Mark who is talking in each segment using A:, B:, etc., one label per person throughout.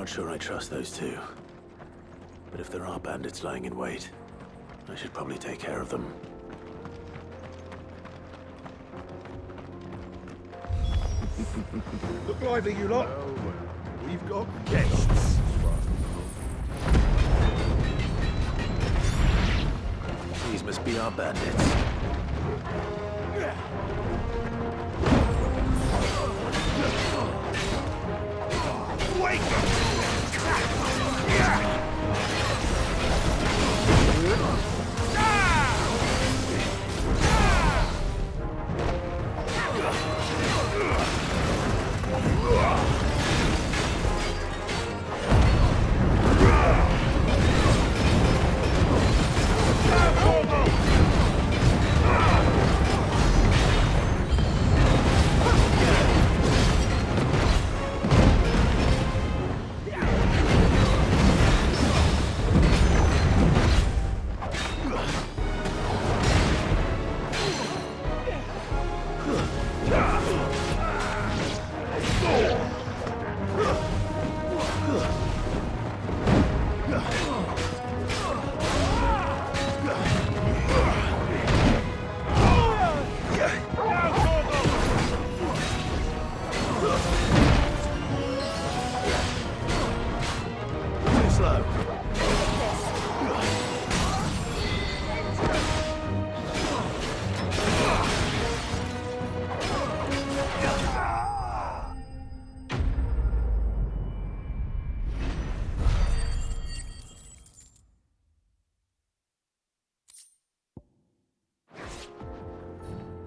A: not sure I trust those two. But if there are bandits lying in wait, I should probably take care of them.
B: Look lively, you lot.
C: Well, we've got guests.
A: These must be our bandits.
B: Wait!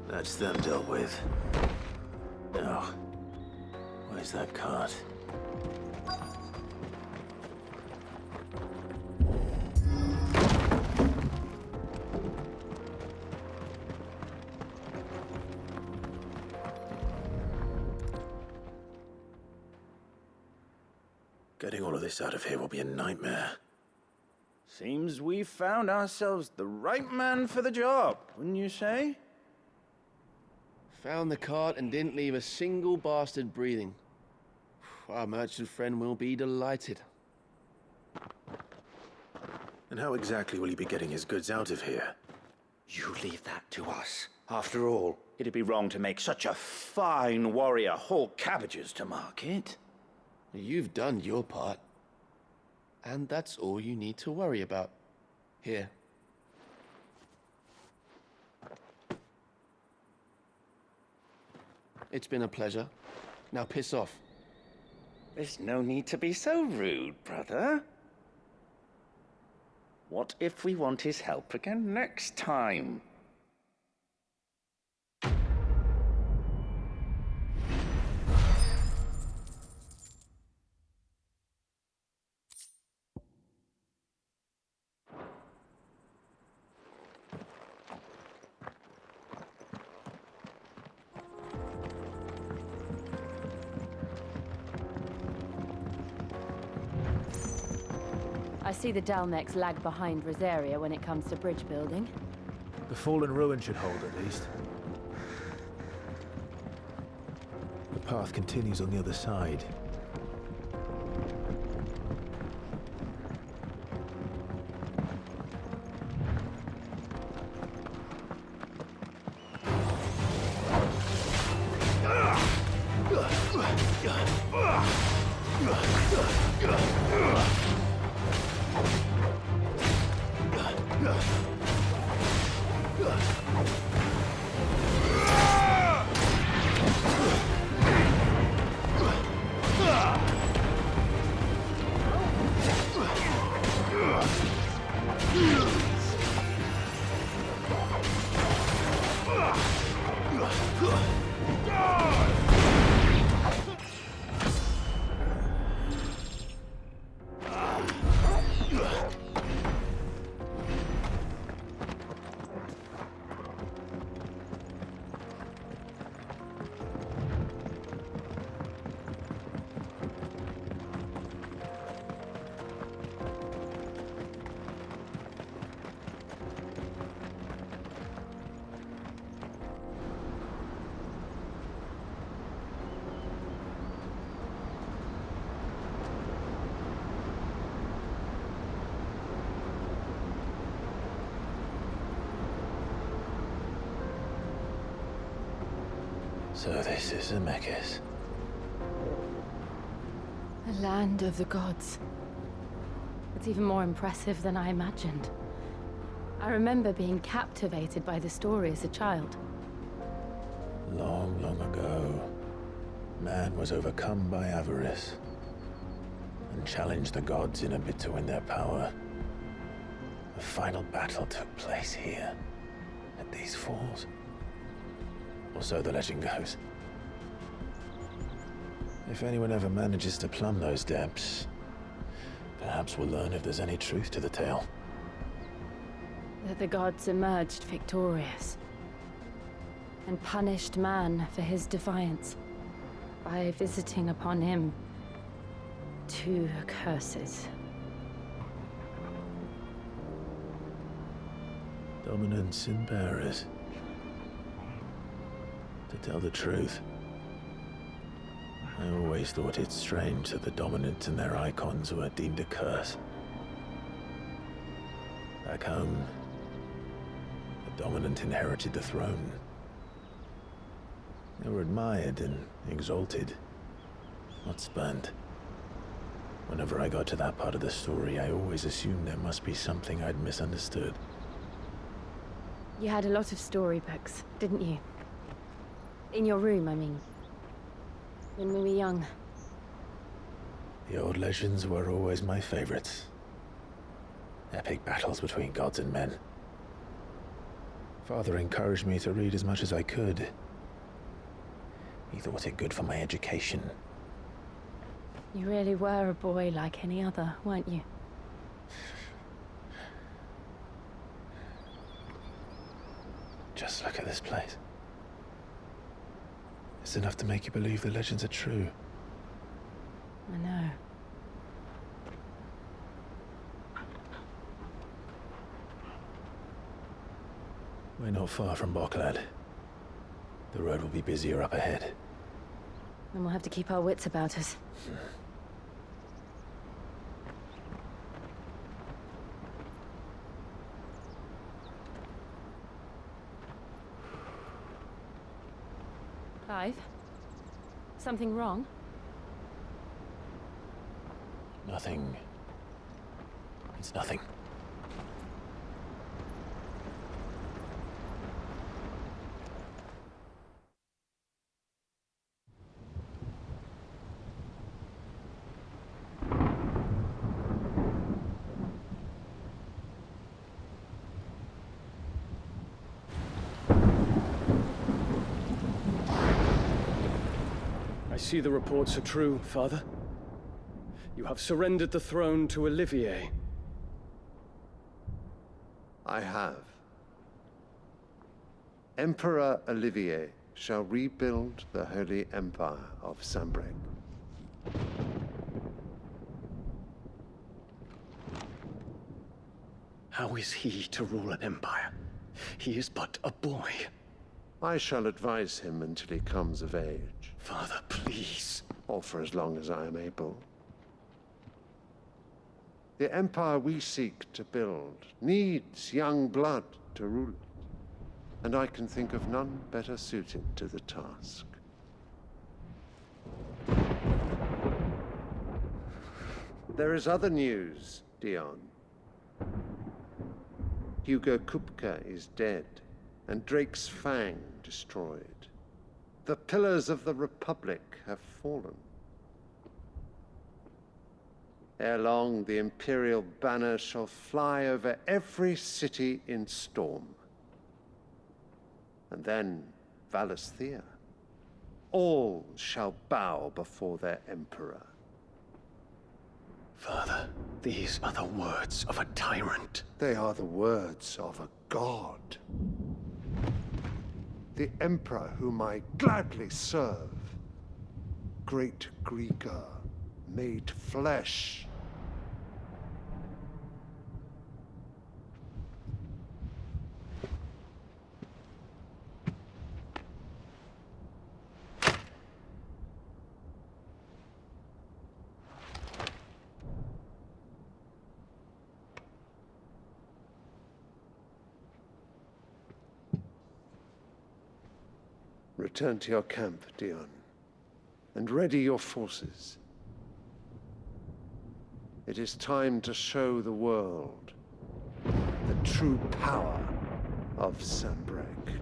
A: That's them dealt with. Now, where's that cart? Getting all of this out of here will be a nightmare.
D: Seems we've found ourselves the right man for the job, wouldn't you say?
E: Found the cart and didn't leave a single bastard breathing. Our merchant friend will be delighted.
A: And how exactly will he be getting his goods out of here?
D: You leave that to us. After all, it'd be wrong to make such a fine warrior haul cabbages to market.
E: You've done your part. And that's all you need to worry about. Here. It's been a pleasure. Now piss off.
D: There's no need to be so rude, brother. What if we want his help again next time?
F: I see the Dalnecs lag behind Rosaria when it comes to bridge building.
G: The fallen ruin should hold at least. The path continues on the other side.
A: So this is Zemeckis.
F: The land of the gods. It's even more impressive than I imagined. I remember being captivated by the story as a child.
A: Long, long ago, man was overcome by avarice and challenged the gods in a bid to win their power. The final battle took place here, at these falls. Or so the legend goes. If anyone ever manages to plumb those depths, perhaps we'll learn if there's any truth to the tale.
F: That the gods emerged victorious and punished man for his defiance by visiting upon him 2 curses.
A: Dominance and bearers. To tell the truth, I always thought it strange that the dominant and their icons were deemed a curse. Back home, the dominant inherited the throne. They were admired and exalted, not spurned. Whenever I got to that part of the story, I always assumed there must be something I'd misunderstood.
F: You had a lot of storybooks, didn't you? In your room, I mean. When we were young.
A: The old legends were always my favorites. Epic battles between gods and men. Father encouraged me to read as much as I could. He thought it good for my education.
F: You really were a boy like any other, weren't you?
A: Just look at this place. It's enough to make you believe the legends are true.
F: I know.
A: We're not far from Boklad. The road will be busier up ahead.
F: Then we'll have to keep our wits about us. Clive? Something wrong?
A: Nothing. It's nothing.
H: I see the reports are true, Father. You have surrendered the throne to Olivier.
C: I have. Emperor Olivier shall rebuild the Holy Empire of Sanbreque.
H: How is he to rule an empire? He is but a boy.
C: I shall advise him until he comes of age,
H: Father, please.
C: or for as long as I am able. The empire we seek to build needs young blood to rule it, and I can think of none better suited to the task. There is other news, Dion. Hugo Kupka is dead, and Drake's Fang destroyed. The pillars of the Republic have fallen. Ere long, the Imperial banner shall fly over every city in Storm. And then Valisthea. All shall bow before their Emperor.
H: Father, these are the words of a tyrant.
C: They are the words of a god. The Emperor whom I gladly serve. Great Greeker, made flesh. Return to your camp, Dion, and ready your forces. It is time to show the world the true power of Sanbreque.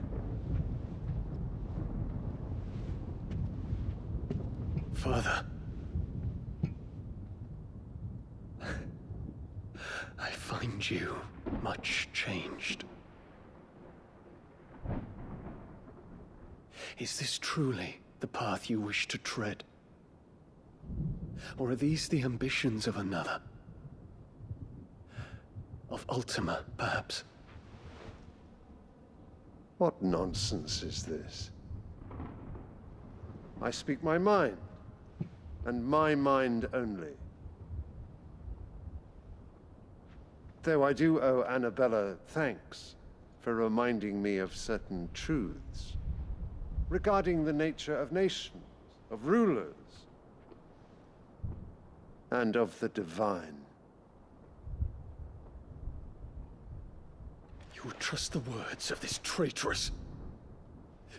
H: Father. I find you much changed. Is this truly the path you wish to tread? Or are these the ambitions of another? Of Ultima, perhaps?
C: What nonsense is this? I speak my mind, and my mind only. Though I do owe Annabella thanks for reminding me of certain truths regarding the nature of nations, of rulers, and of the divine.
H: You would trust the words of this traitress?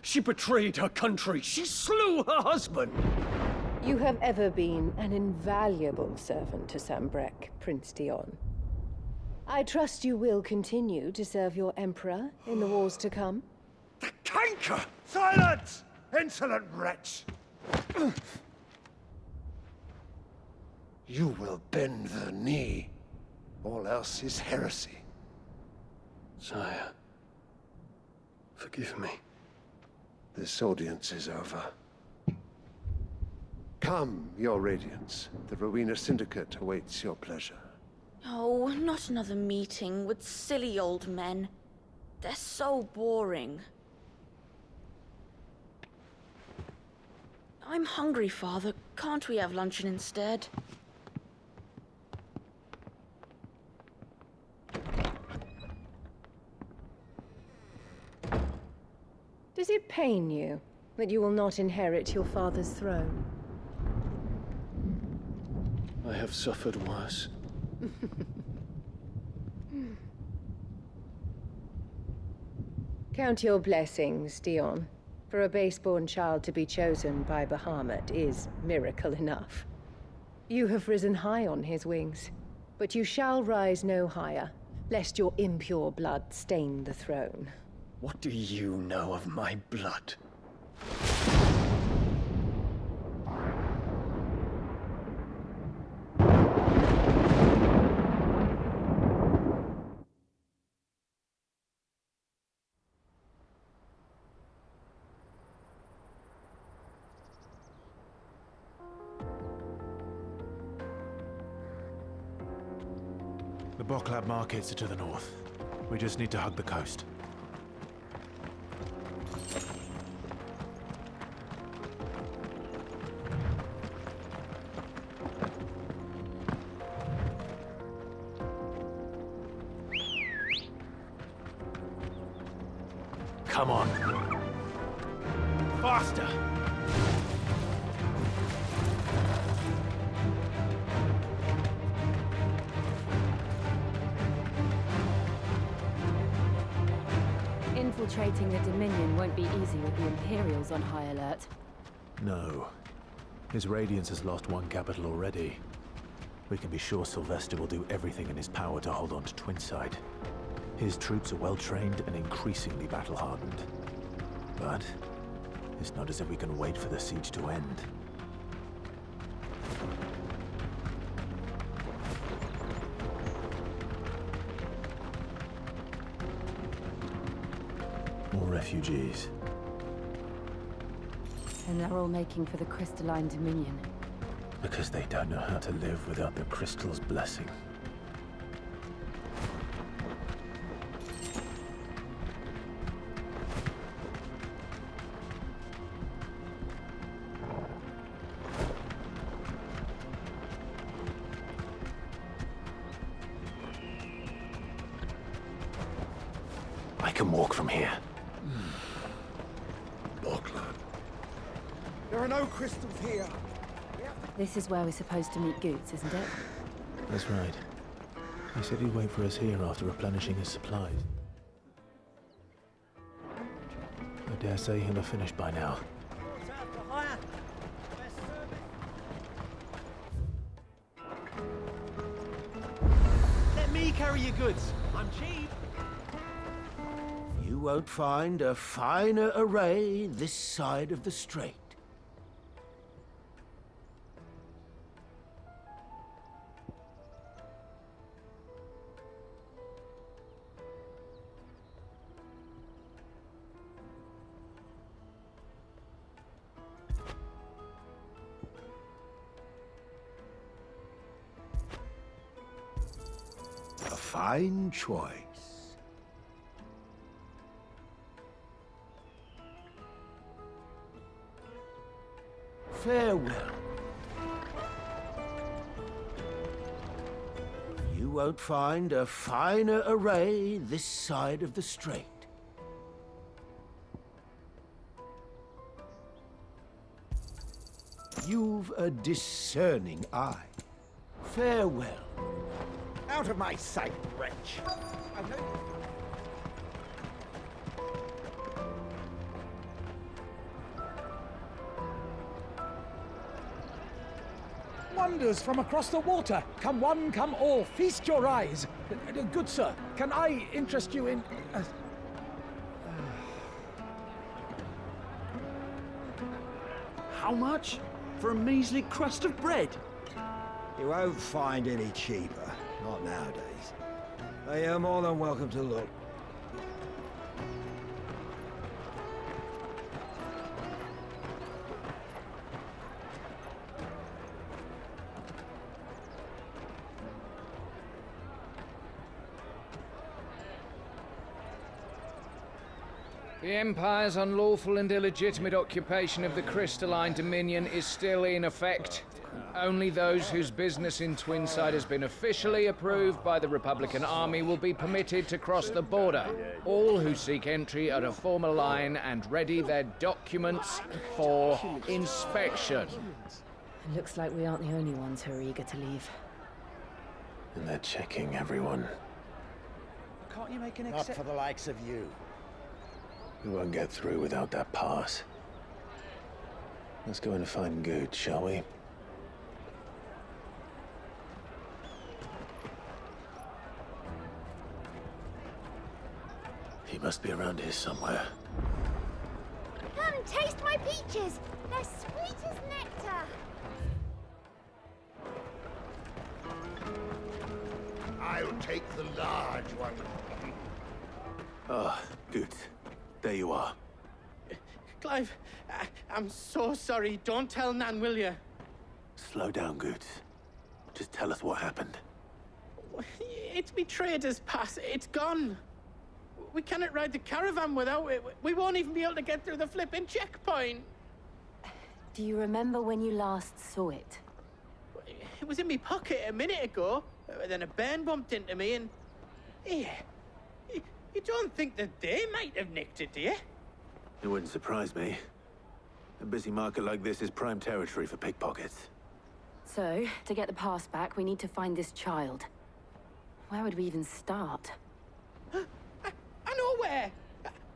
H: She betrayed her country. She slew her husband.
I: You have ever been an invaluable servant to Sanbreque, Prince Dion. I trust you will continue to serve your Emperor in the wars to come.
B: The canker! Silence! Insolent wretch!
C: You will bend the knee. All else is heresy.
H: Sire, forgive me.
C: This audience is over. Come, your Radiance. The Rowena Syndicate awaits your pleasure.
J: Oh, not another meeting with silly old men. They're so boring. I'm hungry, Father. Can't we have luncheon instead?
I: Does it pain you that you will not inherit your father's throne?
H: I have suffered worse.
I: Count your blessings, Dion. For a base-born child to be chosen by Bahamut is miracle enough. You have risen high on his wings, but you shall rise no higher, lest your impure blood stain the throne.
H: What do you know of my blood?
G: The Boklab markets are to the north. We just need to hug the coast. Come on. Faster!
F: Infiltrating the Dominion won't be easy with the Imperials on high alert.
G: No. His Radiance has lost one capital already. We can be sure Sylvester will do everything in his power to hold on to Twinside. His troops are well-trained and increasingly battle-hardened. But it's not as if we can wait for the siege to end. More refugees.
F: And they're all making for the Crystalline Dominion.
G: Because they don't know how to live without the Crystal's blessing. I can walk from here.
C: Boklab.
B: There are no crystals here.
F: This is where we're supposed to meet Goots, isn't it?
G: That's right. He said he'd wait for us here after replenishing his supplies. I dare say he'll have finished by now.
K: Let me carry your goods. I'm cheap.
L: You won't find a finer array this side of the strait. A fine choice. Farewell. You won't find a finer array this side of the strait. You've a discerning eye. Farewell.
B: Out of my sight, wretch!
K: Wonders from across the water. Come one, come all. Feast your eyes. Good sir, can I interest you in...
B: How much? For a measly crust of bread?
M: You won't find any cheaper. Not nowadays. But you're more than welcome to look.
N: The Empire's unlawful and illegitimate occupation of the crystalline dominion is still in effect. Only those whose business in Twinside has been officially approved by the Republican Army will be permitted to cross the border. All who seek entry are to form a line and ready their documents for inspection.
F: It looks like we aren't the only ones who are eager to leave.
A: And they're checking everyone.
K: Can't you make an
M: Not for the likes of you.
A: We won't get through without that pass. Let's go in and find Good, shall we? He must be around here somewhere.
O: Come, taste my peaches! They're sweet as nectar!
B: I'll take the large one.
G: Ah, Good. There you are.
E: Clive, I'm so sorry. Don't tell Nan, will you?
G: Slow down, Good. Just tell us what happened.
E: It's betrayed us, pass. It's gone. We cannot ride the caravan without it. We won't even be able to get through the flipping checkpoint.
F: Do you remember when you last saw it?
E: It was in my pocket a minute ago. Then a bairn bumped into me and... Yeah. You don't think that they might have nicked it, do you?
G: It wouldn't surprise me. A busy market like this is prime territory for pickpockets.
F: So, to get the pass back, we need to find this child. Where would we even start?
E: I know where!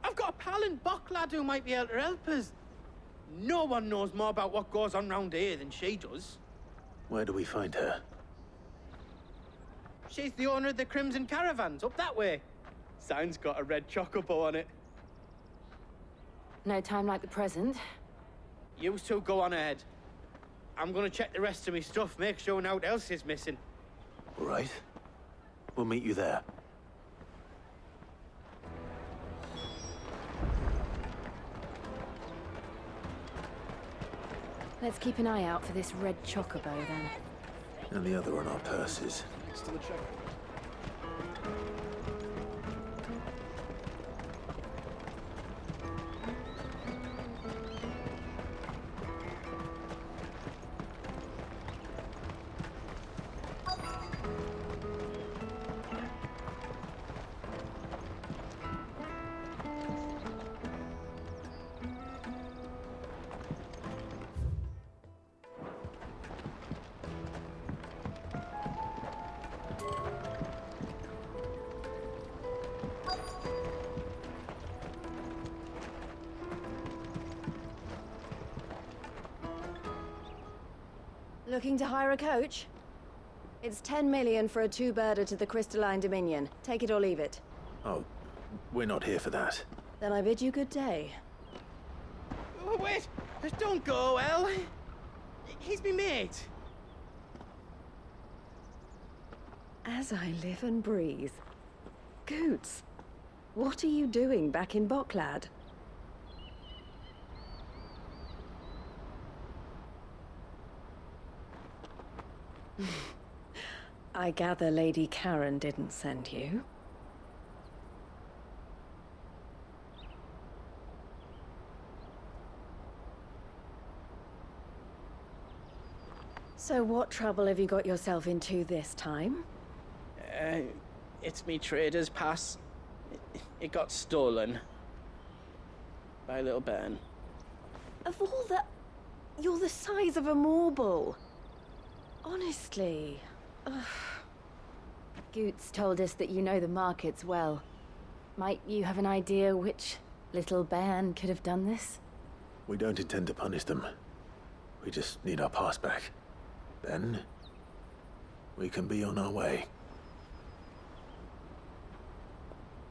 E: I've got a pal in Bock lad who might be able to help us. No one knows more about what goes on round here than she does.
G: Where do we find her?
E: She's the owner of the Crimson Caravans, up that way. Sign's got a red chocobo on it.
F: No time like the present.
E: You two go on ahead. I'm gonna check the rest of my stuff, make sure no one else is missing.
G: All right. We'll meet you there.
F: Let's keep an eye out for this red chocobo, then.
G: And the other on our purses.
H: Still a check.
I: Looking to hire a coach? It's 10 million for a two-birder to the Crystalline Dominion. Take it or leave it.
G: Oh, we're not here for that.
I: Then I bid you good day.
E: Oh, wait! Don't go, El! He's me mate.
I: As I live and breathe. Goots, what are you doing back in Boklad? I gather Lady Karen didn't send you. So what trouble have you got yourself into this time?
E: It's me trader's pass. It got stolen. By a little bairn.
I: Of all the... You're the size of a marble. Honestly. Ugh.
F: Goots told us that you know the markets well. Might you have an idea which little bairn could have done this?
G: We don't intend to punish them. We just need our pass back. Then, we can be on our way.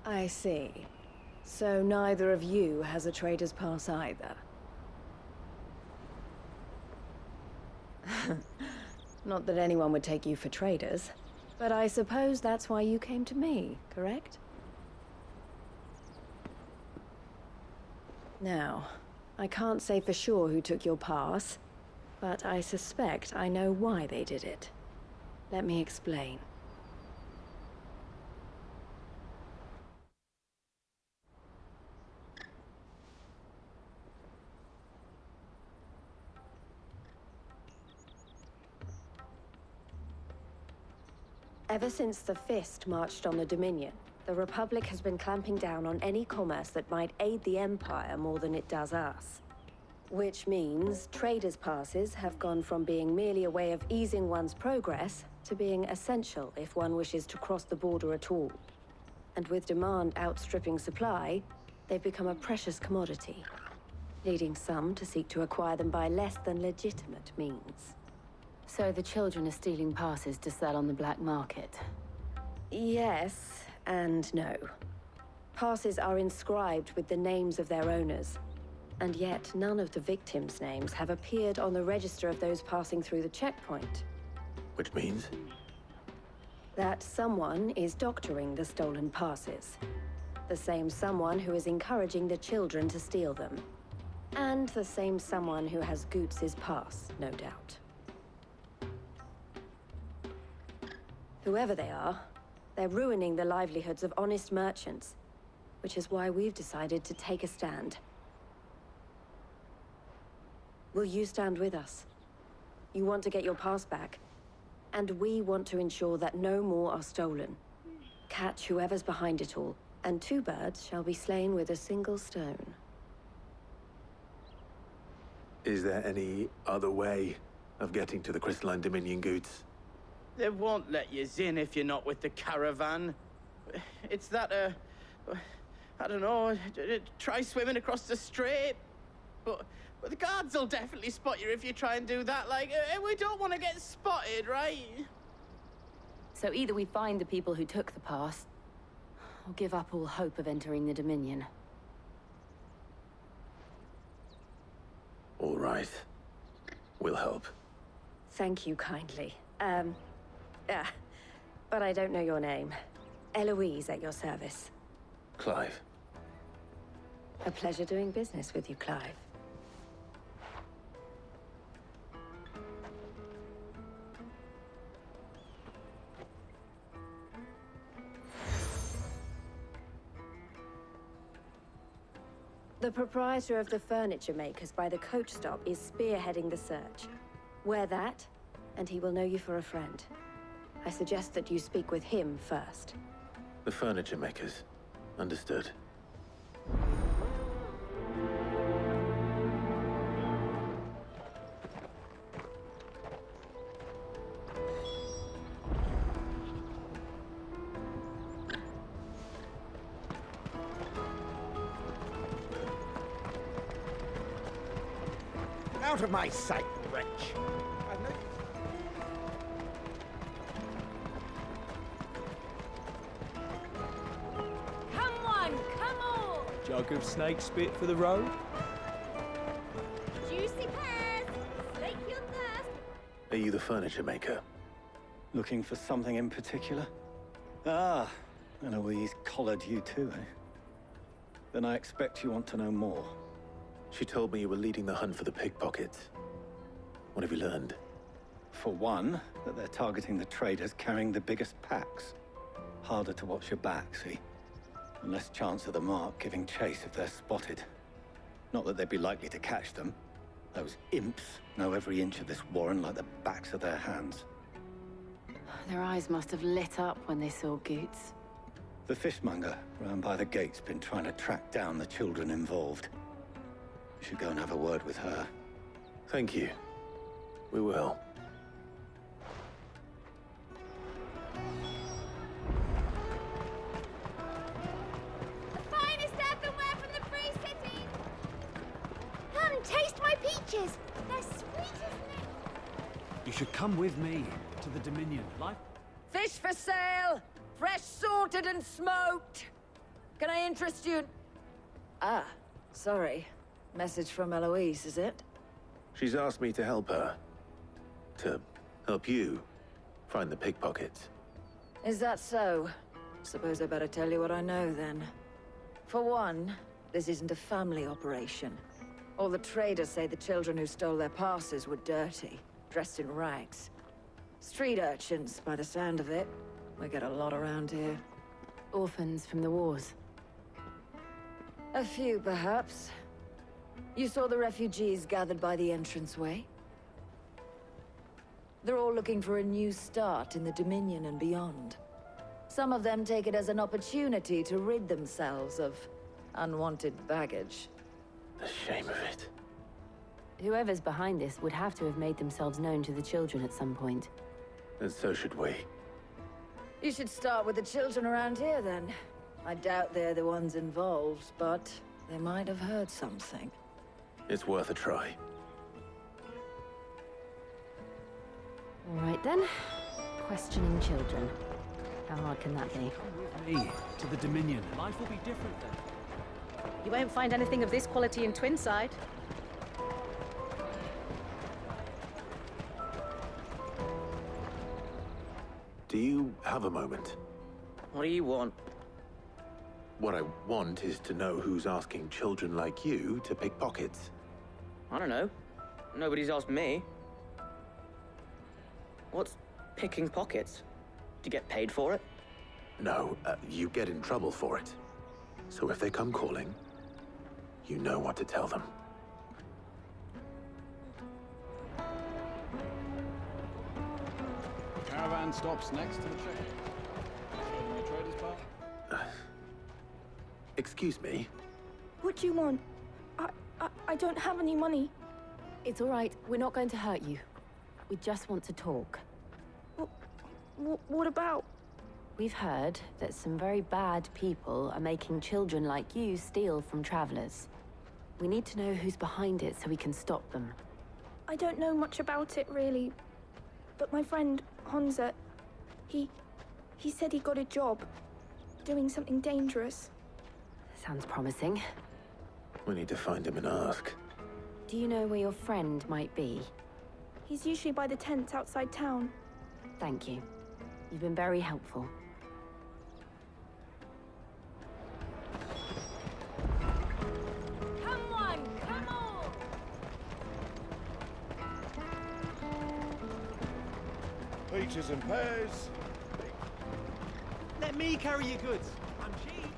I: I see. So neither of you has a trader's pass either. Not that anyone would take you for traders, but I suppose that's why you came to me, correct? Now, I can't say for sure who took your pass, but I suspect I know why they did it. Let me explain. Ever since the Fist marched on the Dominion, the Republic has been clamping down on any commerce that might aid the Empire more than it does us. Which means traders' passes have gone from being merely a way of easing one's progress to being essential if one wishes to cross the border at all. And with demand outstripping supply, they've become a precious commodity, leading some to seek to acquire them by less than legitimate means.
F: So the children are stealing passes to sell on the black market?
I: Yes, and no. Passes are inscribed with the names of their owners, and yet none of the victims' names have appeared on the register of those passing through the checkpoint.
G: Which means?
I: That someone is doctoring the stolen passes. The same someone who is encouraging the children to steal them. And the same someone who has Goots' pass, no doubt. Whoever they are, they're ruining the livelihoods of honest merchants, which is why we've decided to take a stand. Will you stand with us? You want to get your pass back, and we want to ensure that no more are stolen. Catch whoever's behind it all, and two birds shall be slain with a single stone.
G: Is there any other way of getting to the Crystalline Dominion, Goots?
E: They won't let you in if you're not with the caravan. It's that, I don't know, try swimming across the strait. But the guards will definitely spot you if you try and do that. Like, we don't want to get spotted, right?
F: So either we find the people who took the pass, or give up all hope of entering the Dominion.
G: All right. We'll help.
I: Thank you kindly. But I don't know your name. Eloise at your service.
G: Clive.
I: A pleasure doing business with you, Clive. The proprietor of the furniture makers by the coach stop is spearheading the search. Wear that, and he will know you for a friend. I suggest that you speak with him first.
G: The furniture makers. Understood.
K: Out of my sight, wretch!
P: Jug of snake spit for the road?
O: Juicy pears! Slake your thirst!
A: Are you the furniture maker?
Q: Looking for something in particular? Ah, Eloise collared you too, eh? Then I expect you want to know more.
A: She told me you were leading the hunt for the pickpockets. What have you learned?
Q: For one, that they're targeting the traders carrying the biggest packs. Harder to watch your back, see? And less chance of the mark giving chase if they're spotted. Not that they'd be likely to catch them. Those imps know every inch of this warren like the backs of their hands.
F: Their eyes must have lit up when they saw Goots.
Q: The fishmonger round by the gate's been trying to track down the children involved. You should go and have a word with her.
A: Thank you. We will.
O: The finest earthenware from the Free City! Come and taste my peaches! They're sweet as nectar!
B: You should come with me to the Dominion. Life.
R: Fish for sale! Fresh sorted and smoked! Can I interest you in... Ah, sorry. Message from Eloise, is it?
A: She's asked me to help her. To help you find the pickpockets.
R: Is that so? Suppose I better tell you what I know, then. For one, this isn't a family operation. All the traders say the children who stole their passes were dirty, dressed in rags. Street urchins, by the sound of it. We get a lot around here.
F: Orphans from the wars.
R: A few, perhaps. You saw the refugees gathered by the entranceway? They're all looking for a new start in the Dominion and beyond. Some of them take it as an opportunity to rid themselves of unwanted baggage.
A: The shame of it.
F: Whoever's behind this would have to have made themselves known to the children at some point.
A: And so should we.
R: You should start with the children around here, then. I doubt they're the ones involved, but they might have heard something.
A: It's worth a try.
F: All right, then. Questioning children. How hard can that be?
B: Me to the Dominion. Life will be different then.
S: You won't find anything of this quality in Twinside.
A: Do you have a moment?
E: What do you want?
A: What I want is to know who's asking children like you to pick pockets.
E: I don't know. Nobody's asked me. What's picking pockets? Do you get paid for it?
A: No, you get in trouble for it. So if they come calling, you know what to tell them.
B: Caravan stops next to the check. Showing your traders part.
A: Excuse me?
T: What do you want? I don't have any money.
F: It's all right. We're not going to hurt you. We just want to talk.
T: What about?
F: We've heard that some very bad people are making children like you steal from travelers. We need to know who's behind it so we can stop them.
T: I don't know much about it, really. But my friend, Honza, he said he got a job. Doing something dangerous.
F: Sounds promising.
A: We need to find him and ask.
F: Do you know where your friend might be?
T: He's usually by the tents outside town.
F: Thank you. You've been very helpful.
O: Come on, come on!
C: Peaches and pears.
B: Let me carry your goods. I'm cheap.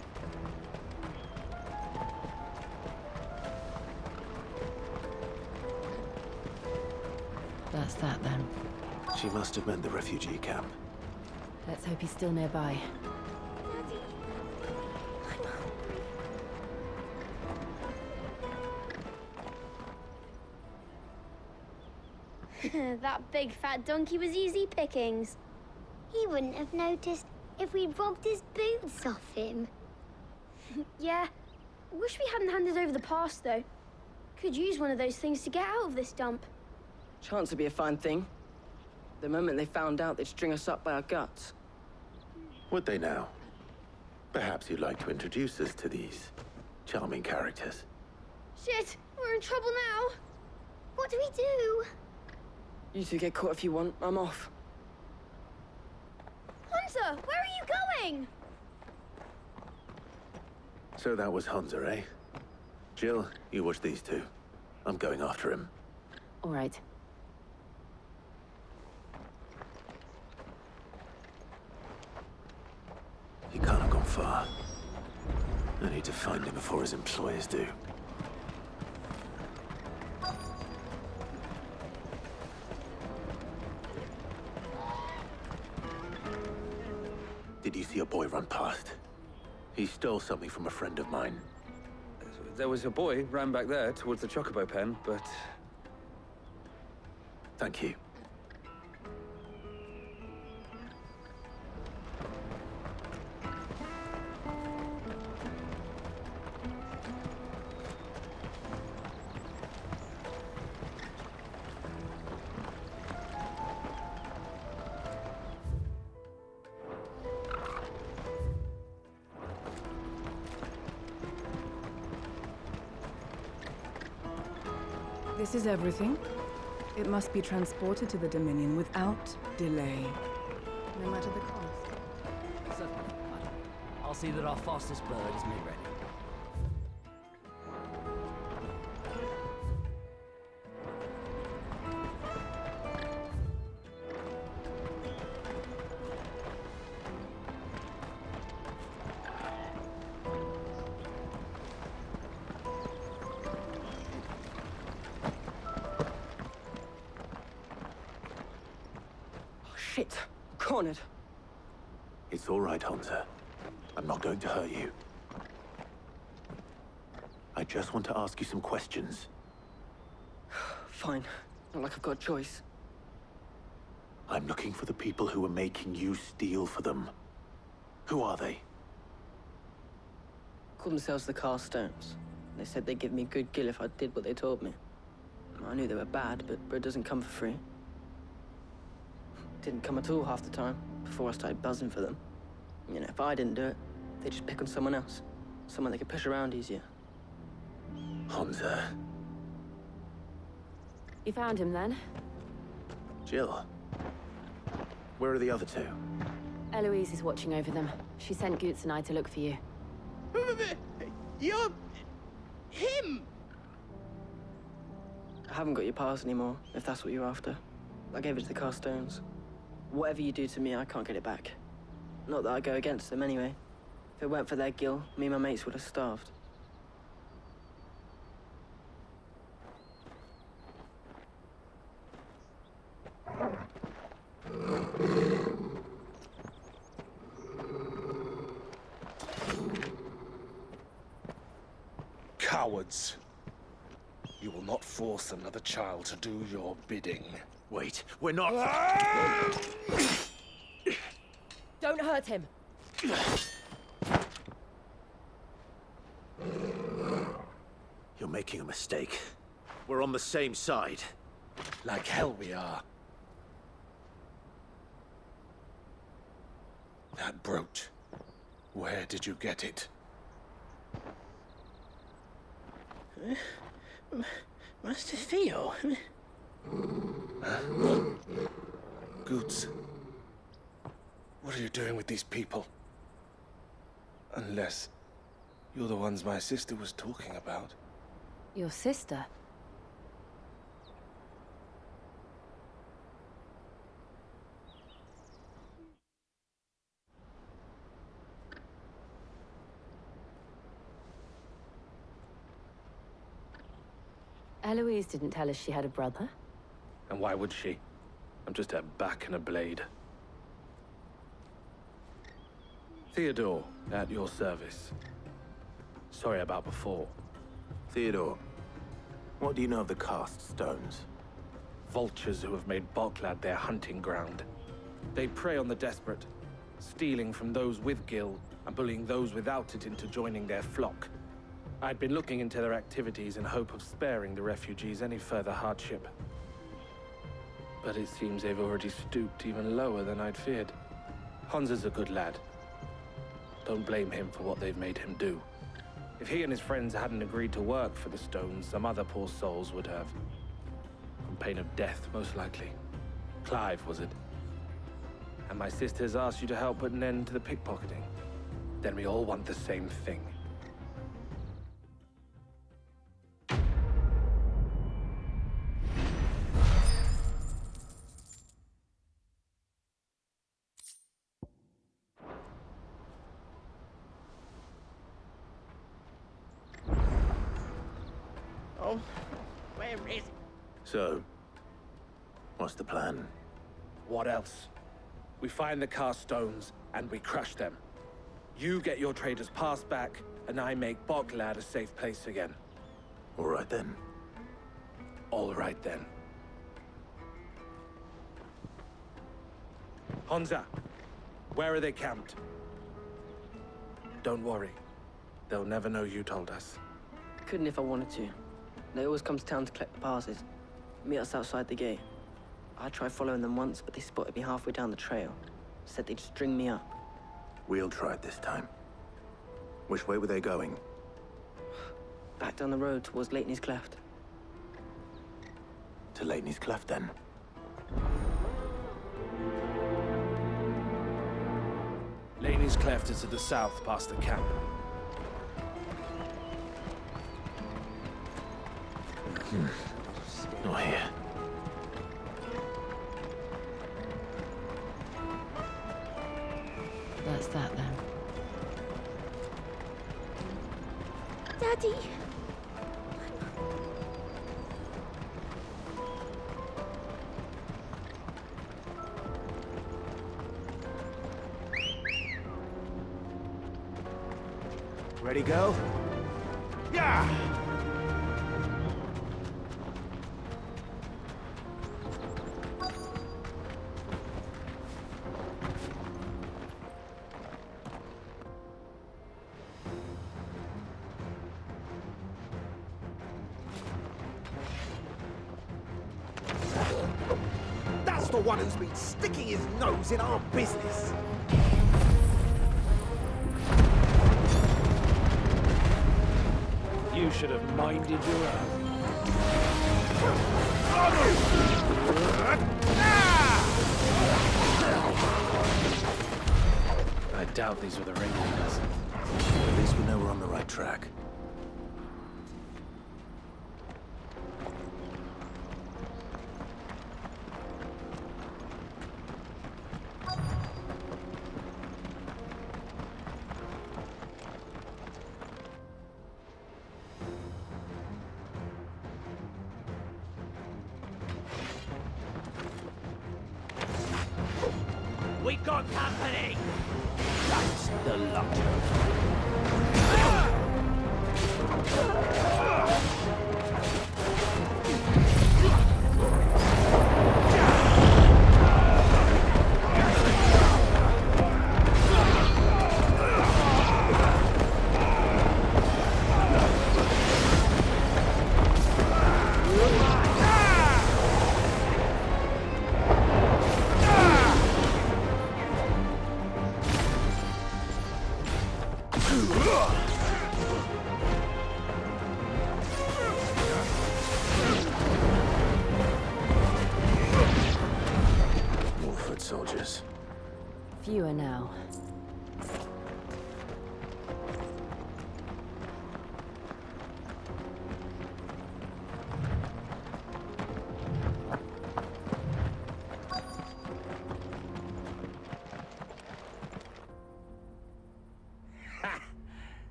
F: That's that then.
A: She must have meant the refugee camp.
F: Let's hope he's still nearby.
O: That big fat donkey was easy pickings. He wouldn't have noticed if we'd robbed his boots off him.
U: Yeah. Wish we hadn't handed over the pass, though. Could use one of those things to get out of this dump.
E: Chance would be a fine thing. The moment they found out, they'd string us up by our guts.
A: Would they now? Perhaps you'd like to introduce us to these Charming characters.
U: Shit, we're in trouble now. What do we do?
D: You two get caught if you want. I'm off.
U: Hunter, where are you going?
A: So that was Hunter, eh? Jill, you watch these two. I'm going after him.
F: All right.
A: He can't have gone far. I need to find him before his employers do. Did you see a boy run past? He stole something from a friend of mine.
V: There was a boy ran back there towards the Chocobo pen, but...
A: Thank you.
W: This is everything. It must be transported to the Dominion without delay, no matter the cost.
X: Certainly, madam. I'll see that our fastest bird is made ready.
D: Shit. Cornered.
A: It's all right, Hunter. I'm not going to hurt you. I just want to ask you some questions.
D: Fine. Not like I've got a choice.
A: I'm looking for the people who are making you steal for them. Who are they?
D: Called themselves the Carstones. They said they'd give me good gill if I did what they told me. I knew they were bad, but bread doesn't come for free. Didn't come at all half the time, before I started buzzing for them. You know, if I didn't do it, they'd just pick on someone else. Someone they could push around easier.
A: Hunter.
F: You found him then?
A: Jill. Where are the other two?
F: Eloise is watching over them. She sent Goots and I to look for you.
E: You're... him!
D: I haven't got your pass anymore, if that's what you're after. I gave it to the Carstones. Whatever you do to me, I can't get it back. Not that I go against them anyway. If it weren't for their gill, me and my mates would have starved.
Y: Cowards. You will not force another child to do your bidding.
A: Wait, we're not...
Z: Don't hurt him.
A: You're making a mistake. We're on the same side.
Y: Like hell we are. That brooch. Where did you get it?
D: Master Theo?
Y: Goots. What are you doing with these people? Unless you're the ones my sister was talking about.
F: Your sister? Eloise didn't tell us she had a brother.
Y: And why would she? I'm just her back and a blade. Theodore, at your service. Sorry about before.
A: Theodore, what do you know of the Cast Stones?
Y: Vultures who have made Boklad their hunting ground. They prey on the desperate, stealing from those with gill and bullying those without it into joining their flock. I'd been looking into their activities in hope of sparing the refugees any further hardship. But it seems they've already stooped even lower than I'd feared. Hans is a good lad. Don't blame him for what they've made him do. If he and his friends hadn't agreed to work for the stones, some other poor souls would have. On pain of death, most likely. Clive, was it? And my sisters asked you to help put an end to the pickpocketing. Then we all want the same thing.
E: Oh, where is it?
A: So, what's the plan?
Y: What else? We find the cast stones, and we crush them. You get your trader's pass back, and I make Boklad a safe place again.
A: All right then.
Y: All right then. Honza, where are they camped? Don't worry. They'll never know you told us.
D: Couldn't if I wanted to. They always come to town to collect the passes. Meet us outside the gate. I tried following them once, but they spotted me halfway down the trail. Said they'd string me up.
A: We'll try it this time. Which way were they going?
D: Back down the road towards Lateney's Cleft.
A: To Lateney's Cleft, then.
Y: Laney's Cleft is to the south, past the camp.
A: Not here.
F: That's that then.
U: Daddy!
G: Ready, go? Yeah!
H: That's the one who's been sticking his nose in our business.
P: You should have minded your own.
Y: I doubt these were the ringleaders.
A: At least we know we're on the right track.
H: We got company! That's the luck.
A: More foot soldiers.
F: Fewer now.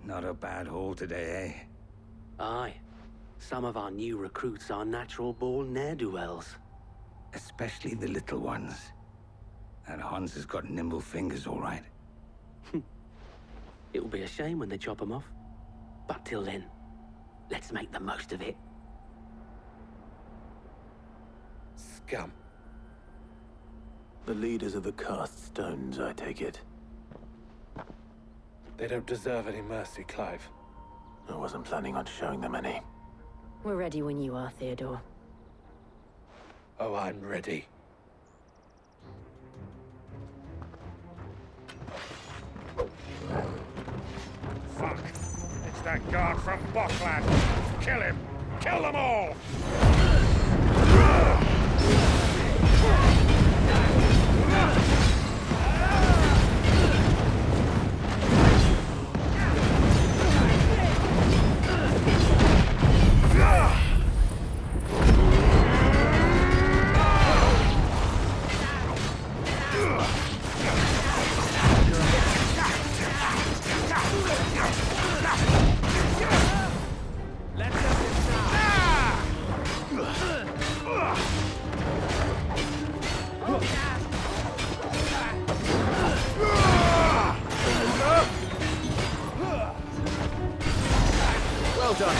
I: Not a bad haul today, eh?
J: Aye. Some of our new recruits are natural-born ne'er-do-wells.
I: Especially the little ones. That Hans has got nimble fingers, all right.
J: It will be a shame when they chop them off. But till then, let's make the most of it.
Y: Scum.
A: The leaders of the cast stones, I take it.
Y: They don't deserve any mercy, Clive.
A: I wasn't planning on showing them any.
F: We're ready when you are, Theodore.
Y: Oh, I'm ready.
H: Fuck! It's
K: That guard from Bockland! Kill him! Kill them all!
B: Well done.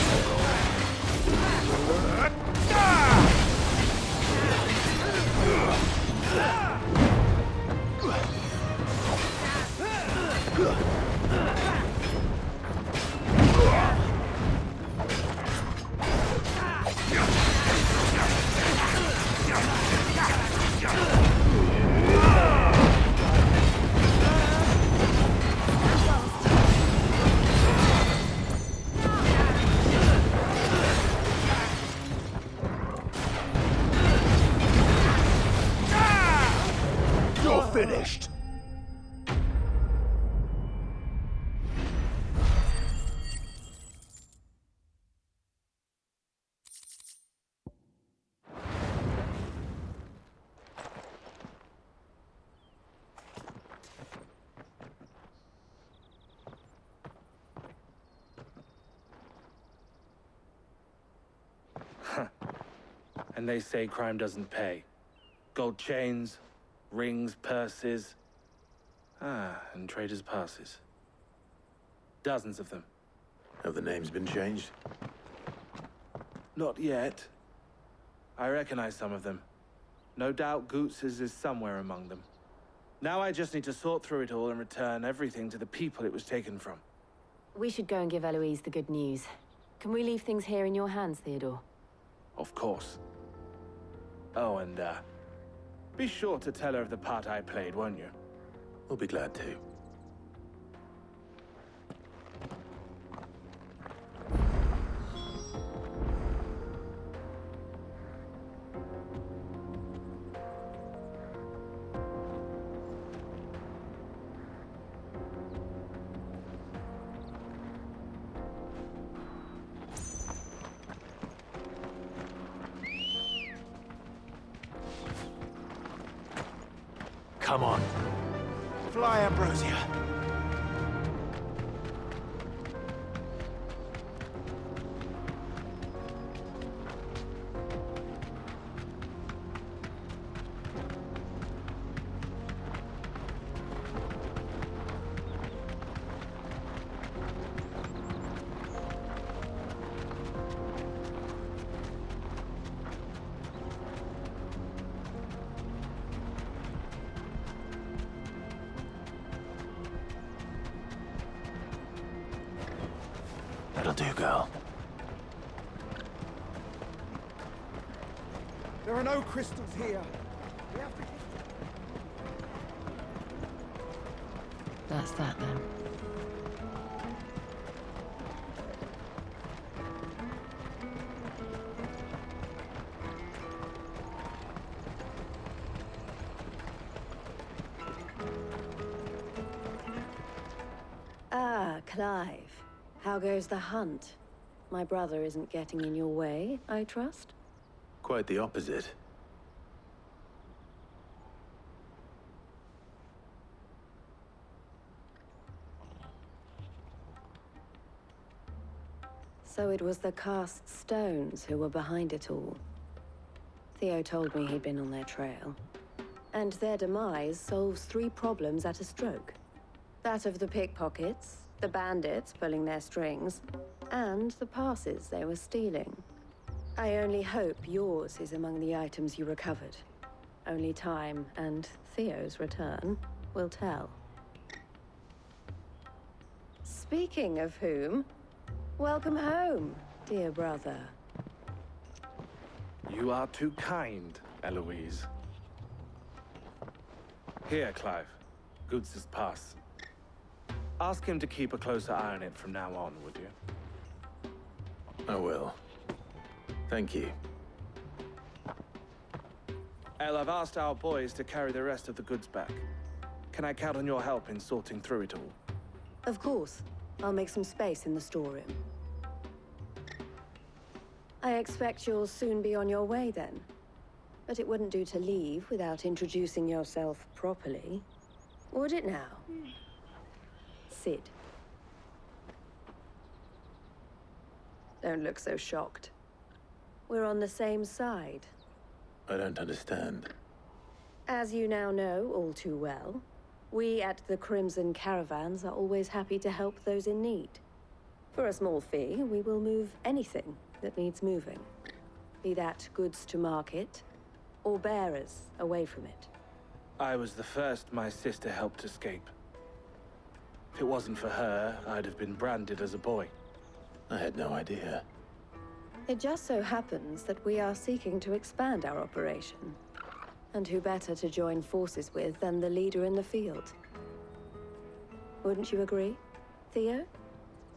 A: You're finished!
Y: And they say crime doesn't pay. Gold chains, rings, purses. And traders' passes. Dozens of them.
A: Have the names been changed?
Y: Not yet. I recognize some of them. No doubt Goots's is somewhere among them. Now I just need to sort through it all and return everything to the people it was taken from.
F: We should go and give Eloise the good news. Can we leave things here in your hands, Theodore?
Y: Of course. Oh, and, be sure to tell her of the part I played, won't you?
A: We'll be glad to.
G: Come on. Fly, Ambrosia. That'll do, girl.
H: There are no crystals here. We have to...
F: That's that then.
L: Ah, Clive. How goes the hunt? My brother isn't getting in your way, I trust?
A: Quite the opposite.
L: So it was the cast stones who were behind it all. Theo told me he'd been on their trail. And their demise solves 3 problems at a stroke. That of the pickpockets, the bandits pulling their strings, and the passes they were stealing. I only hope yours is among the items you recovered. Only time and Theo's return will tell. Speaking of whom, welcome home, dear brother.
Y: You are too kind, Eloise. Here, Clive. Goots's pass. Ask him to keep a closer eye on it from now on, would you?
A: I will. Thank you.
Y: El, I've asked our boys to carry the rest of the goods back. Can I count on your help in sorting through it all?
L: Of course. I'll make some space in the storeroom. I expect you'll soon be on your way then. But it wouldn't do to leave without introducing yourself properly. Would it now? Sid. Don't look so shocked. We're on the same side.
A: I don't understand.
L: As you now know all too well, we at the Crimson Caravans are always happy to help those in need. For a small fee, we will move anything that needs moving. Be that goods to market, or bearers away from it.
Y: I was the first my sister helped escape. If it wasn't for her, I'd have been branded as a boy.
A: I had no idea.
L: It just so happens that we are seeking to expand our operation. And who better to join forces with than the leader in the field? Wouldn't you agree, Theo?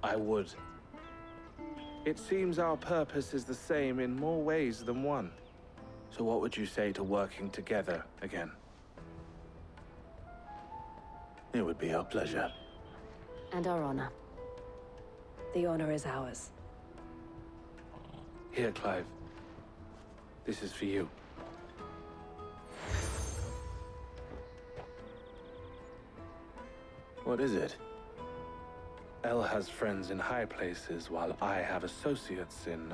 Y: I would. It seems our purpose is the same in more ways than one. So what would you say to working together again?
A: It would be our pleasure.
F: And our honor.
L: The honor is ours.
Y: Here, Clive. This is for you.
A: What is it?
Y: El has friends in high places, while I have associates in,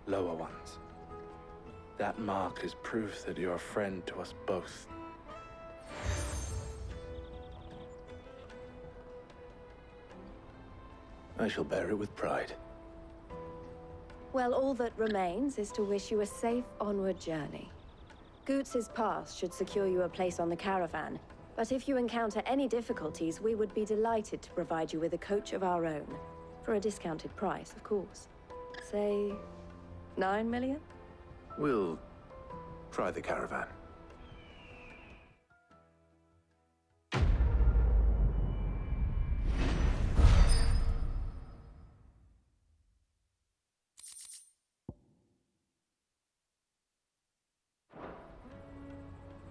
Y: lower ones. That mark is proof that you're a friend to us both.
A: I shall bear it with pride.
L: Well, all that remains is to wish you a safe onward journey. Goots's pass should secure you a place on the caravan, but if you encounter any difficulties, we would be delighted to provide you with a coach of our own. For a discounted price, of course. Say, 9 million?
A: We'll try the caravan.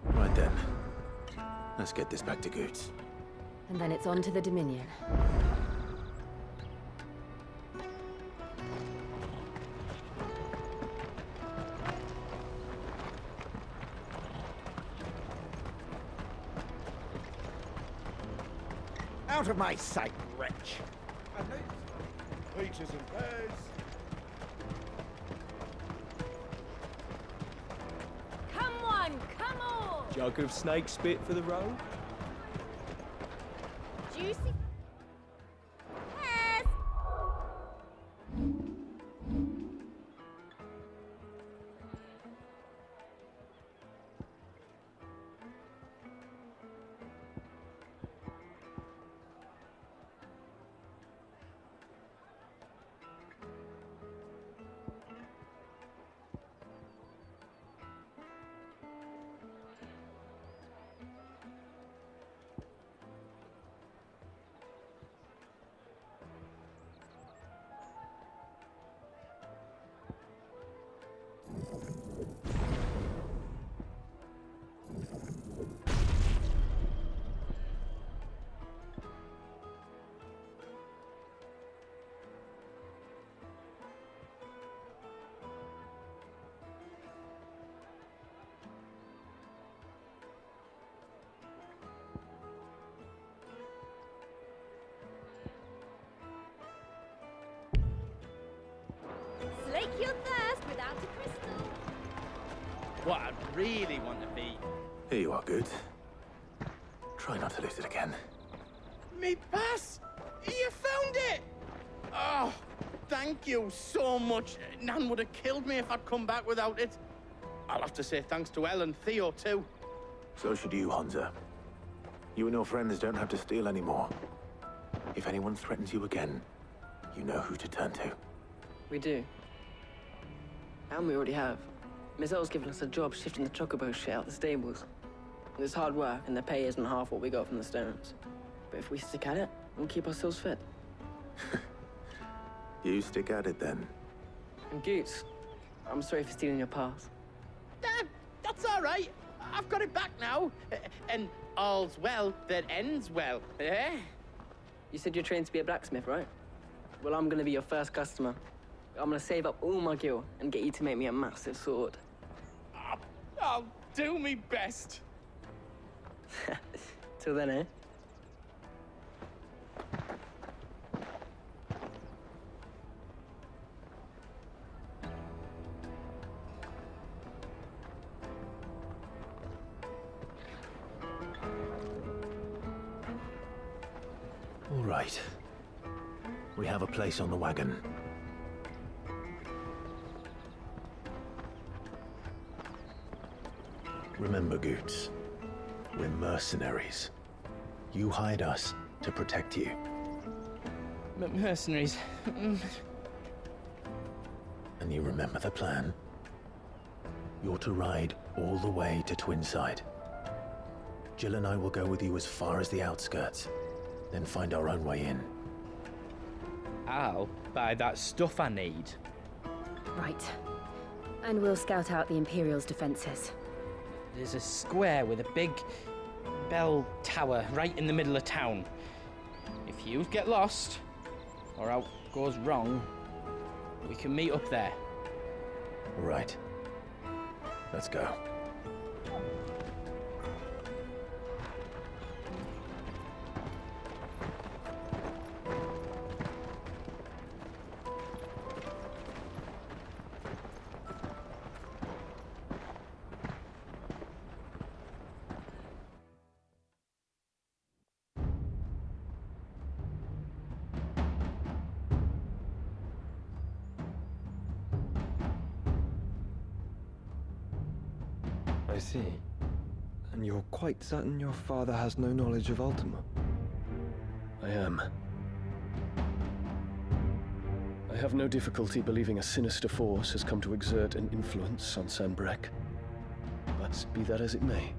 A: Right then. Let's get this back to Goots.
F: And then it's on to the Dominion.
H: Out of my sight, wretch! Peaches and pears.
Z: Come on, come on!
M: Jug of snake spit for the road?
O: Juicy. Pears. Slake your thirst without a crystal.
E: What I'd really want to be.
A: Here you are, Goots. Try not to lose it again.
E: Me pass! You found it! Oh, thank you so much. Nan would have killed me if I'd come back without it. I'll have to say thanks to Elle and Theo, too.
A: So should you, Hansa. You and your friends don't have to steal anymore. If anyone threatens you again, you know who to turn to.
D: We do. And we already have. Miss Elle's given us a job shifting the chocobo shit out the stables. It's hard work, and the pay isn't half what we got from the stones. But if we stick at it, we'll keep ourselves fit.
A: You stick at it then.
D: And Goots, I'm sorry for stealing your path.
E: That's all right. I've got it back now. And all's well that ends well, eh?
D: You said you're trained to be a blacksmith, right? Well, I'm gonna be your first customer. I'm gonna save up all my gil and get you to make me a massive sword.
E: I'll do me best.
D: Till then, eh?
G: All right. We have a place on the wagon. Remember, Goots, we're mercenaries. You hide us to protect you.
E: But mercenaries...
G: And you remember the plan? You're to ride all the way to Twinside. Jill and I will go with you as far as the outskirts, then find our own way in.
C: I'll buy that stuff I need.
F: Right. And we'll scout out the Imperial's defenses.
C: There's a square with a big bell tower right in the middle of town. If you get lost, or out goes wrong, we can meet up there.
G: Right. Let's go.
N: I see. And you're quite certain your father has no knowledge of Ultima?
Q: I am. I have no difficulty believing a sinister force has come to exert an influence on Sanbreque. But be that as it may,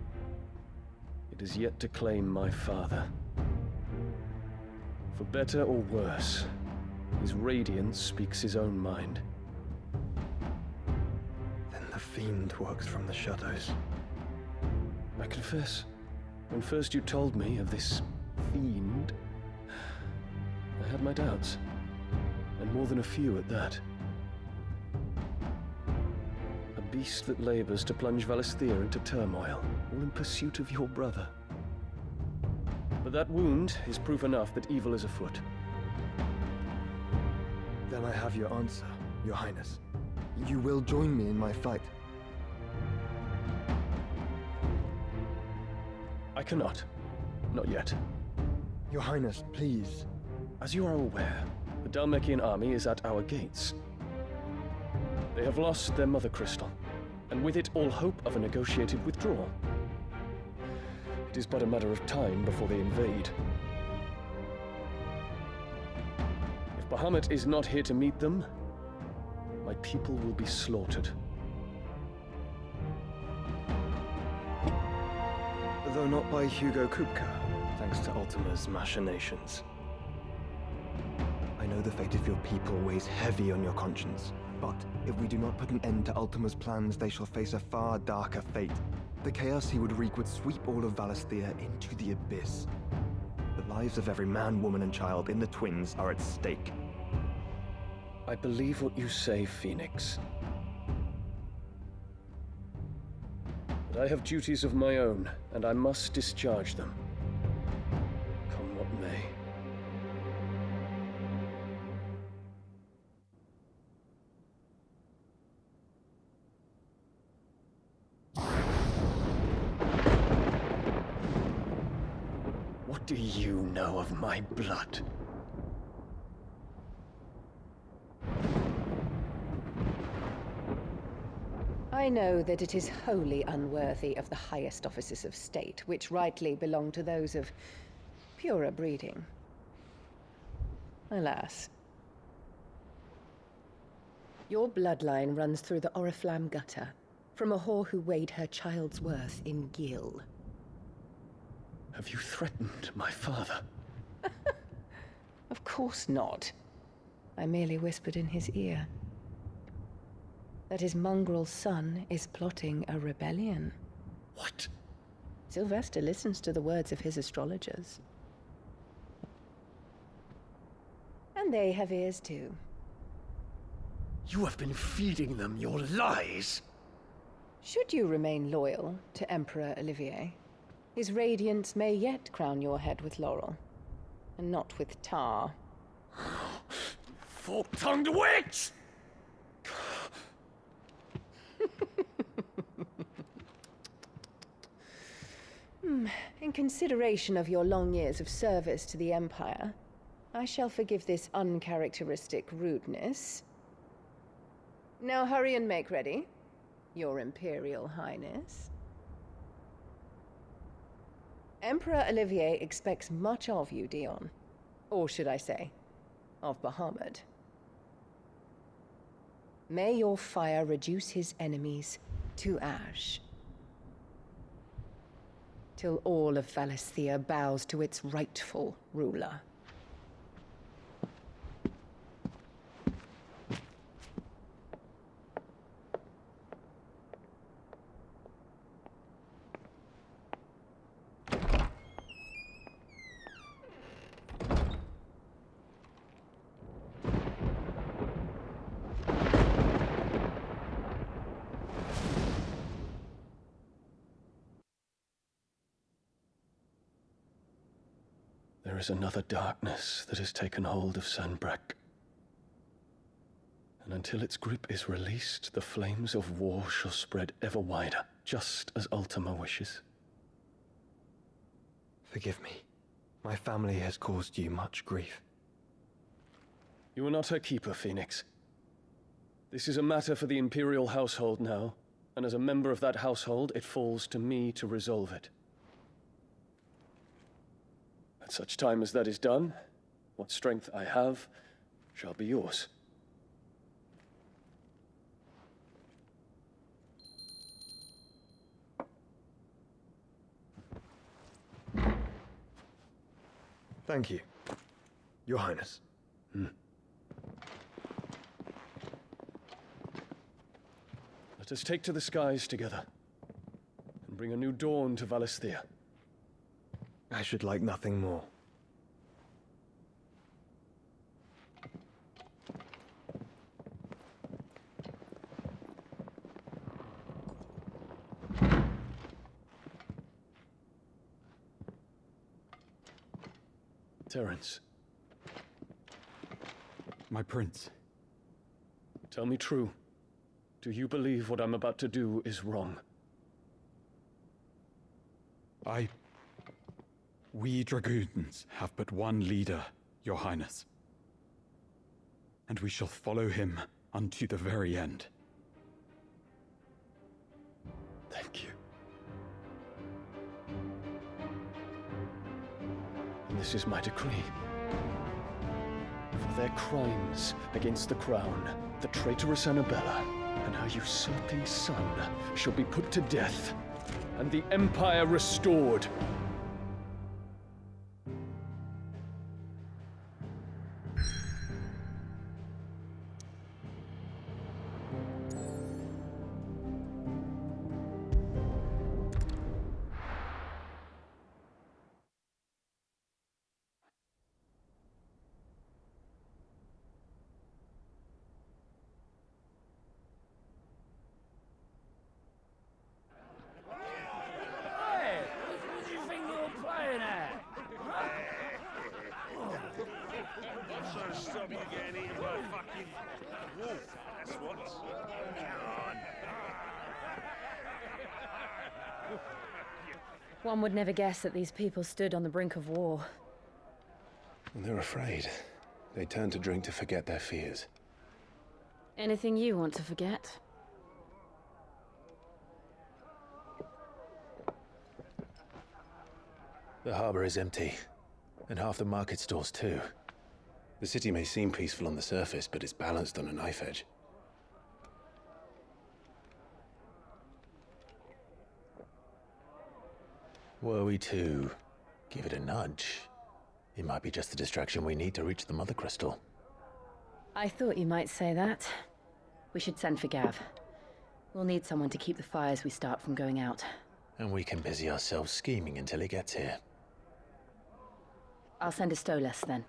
Q: it is yet to claim my father. For better or worse, his radiance speaks his own mind.
N: The fiend works from the shadows.
Q: I confess, when first you told me of this fiend, I had my doubts, and more than a few at that. A beast that labors to plunge Valisthea into turmoil, all in pursuit of your brother. But that wound is proof enough that evil is afoot.
N: Then I have your answer, Your Highness. You will join me in my fight.
Q: I cannot. Not yet.
N: Your Highness, please.
Q: As you are aware, the Dhalmekian army is at our gates. They have lost their mother crystal, and with it all hope of a negotiated withdrawal. It is but a matter of time before they invade. If Bahamut is not here to meet them, my people will be slaughtered.
N: Though not by Hugo Kupka, thanks to Ultima's machinations. I know the fate of your people weighs heavy on your conscience, but if we do not put an end to Ultima's plans, they shall face a far darker fate. The chaos he would wreak would sweep all of Valisthea into the abyss. The lives of every man, woman, and child in the Twins are at stake.
Q: I believe what you say, Phoenix. But I have duties of my own, and I must discharge them. Come what may. What do you know of my blood?
R: I know that it is wholly unworthy of the highest offices of state, which rightly belong to those of purer breeding. Alas. Your bloodline runs through the Oriflamme gutter, from a whore who weighed her child's worth in gil.
Q: Have you threatened my father?
R: Of course not. I merely whispered in his ear that his mongrel son is plotting a rebellion.
Q: What?
R: Sylvester listens to the words of his astrologers. And they have ears too.
Q: You have been feeding them your lies!
R: Should you remain loyal to Emperor Olivier, his radiance may yet crown your head with laurel, and not with tar.
Q: Fork-tongued witch!
R: In consideration of your long years of service to the Empire, I shall forgive this uncharacteristic rudeness. Now hurry and make ready, Your Imperial Highness. Emperor Olivier expects much of you, Dion. Or should I say, of Bahamut. May your fire reduce his enemies to ash, till all of Valisthea bows to its rightful ruler.
Q: There is another darkness that has taken hold of Sanbreque. And until its grip is released, the flames of war shall spread ever wider, just as Ultima wishes.
N: Forgive me. My family has caused you much grief.
Q: You are not her keeper, Phoenix. This is a matter for the Imperial household now, and as a member of that household, it falls to me to resolve it. At such time as that is done, what strength I have shall be yours.
N: Thank you, Your Highness.
Q: Let us take to the skies together, and bring a new dawn to Valisthea.
N: I should like nothing more.
Q: Terence.
S: My prince.
Q: Tell me true. Do you believe what I'm about to do is wrong?
S: We dragoons have but one leader, Your Highness. And we shall follow him unto the very end.
Q: Thank you. And this is my decree. For their crimes against the crown, the traitorous Annabella and her usurping son shall be put to death, and the Empire restored.
F: One would never guess that these people stood on the brink of war.
A: And they're afraid. They turn to drink to forget their fears.
F: Anything you want to forget?
A: The harbor is empty, and half the market stalls too. The city may seem peaceful on the surface, but it's balanced on a knife edge. Were we to give it a nudge, it might be just the distraction we need to reach the Mother Crystal.
F: I thought you might say that. We should send for Gav. We'll need someone to keep the fires we start from going out.
A: And we can busy ourselves scheming until he gets here.
F: I'll send a Stolas then.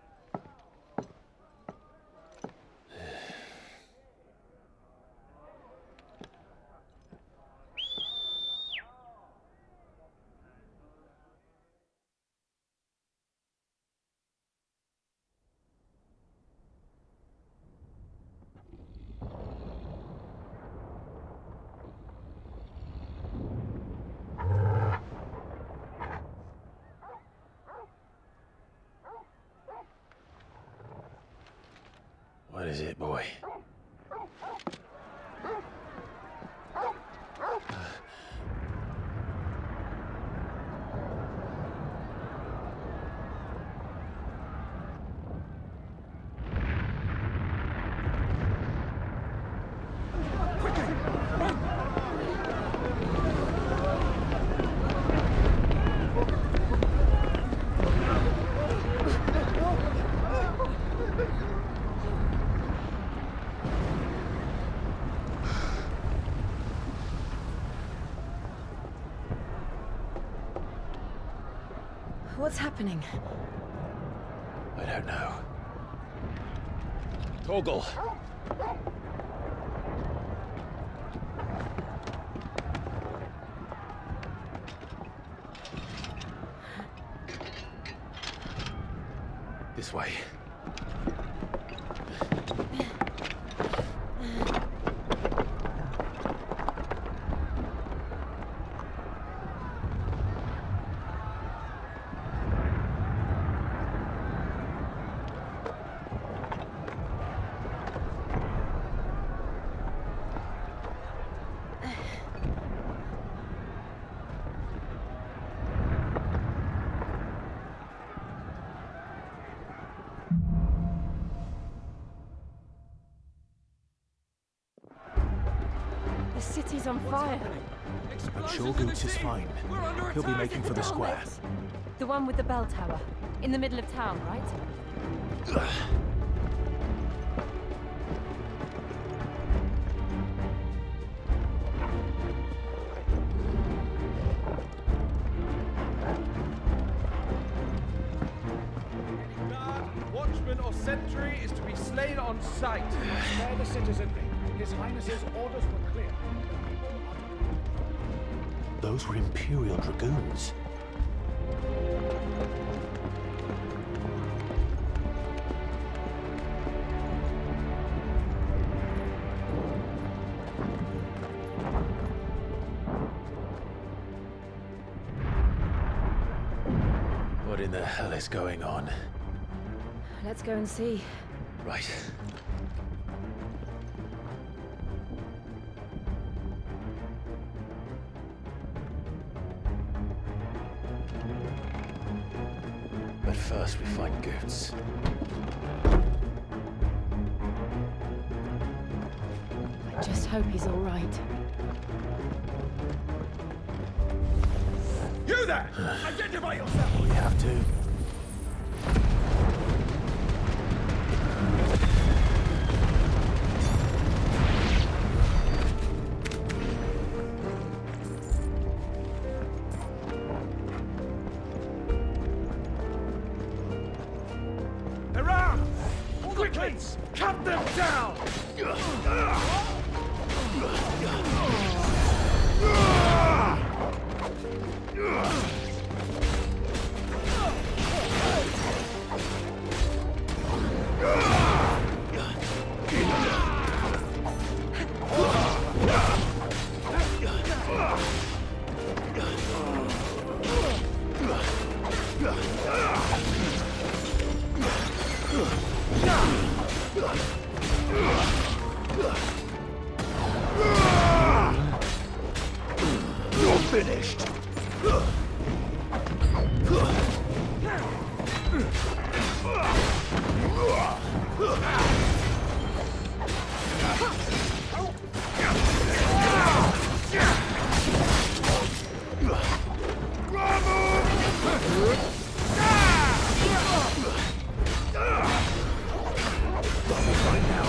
A: What is it, boy?
F: What's happening?
A: I don't know. Torgal! This way.
F: The city's on fire.
G: I'm sure Goots is fine. He'll be making for the square.
F: The one with the bell tower. In the middle of town, right?
Y: Watchman or sentry is to be slain on sight.
K: Spare the citizenry. His Highness's orders were clear.
A: Those were Imperial Dragoons. What in the hell is going on?
F: Let's go and see.
A: Right. But first we find Goots.
F: I just hope he's all right.
K: You there! Identify yourself!
A: We have to.
K: Around! Quickly! Cut them down!
A: You're finished. Right now.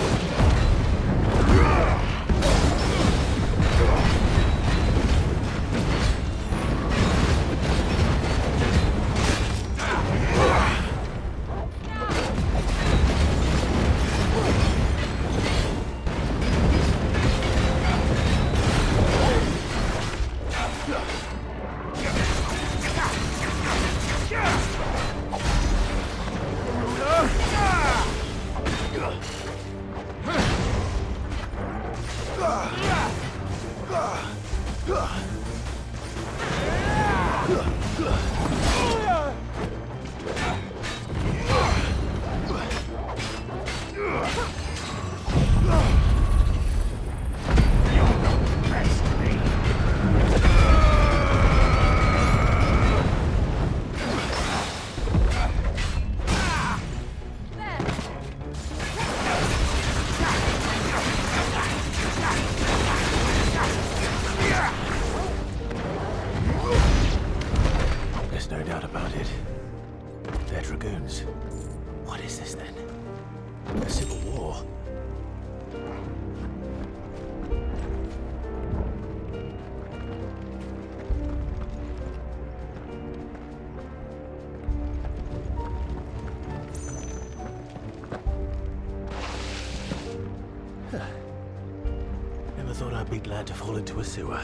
G: ruins. What is this then? A civil war? Never thought I'd be glad to fall into a sewer.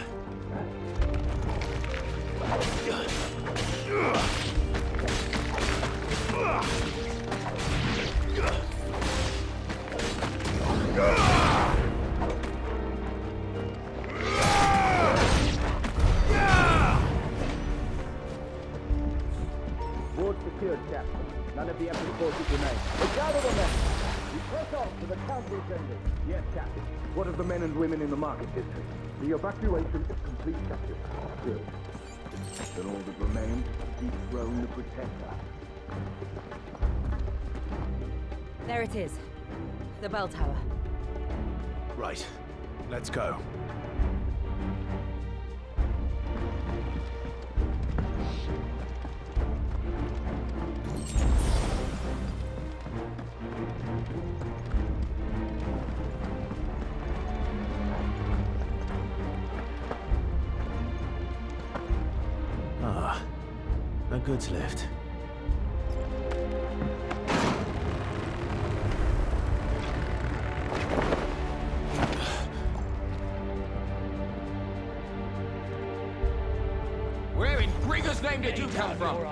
P: Ward secured, Captain. None of the Emperor's forces remain. But gather the men. We press on to the council chambers. Yes, Captain. What of the men and women in the market district? The evacuation is complete, Captain. Good. Then all that remains is to dethrone the Protector.
Z: There it is. The bell tower.
G: Right. Let's go. Ah, a goods lift.
T: Where in Gregor's name did you come from?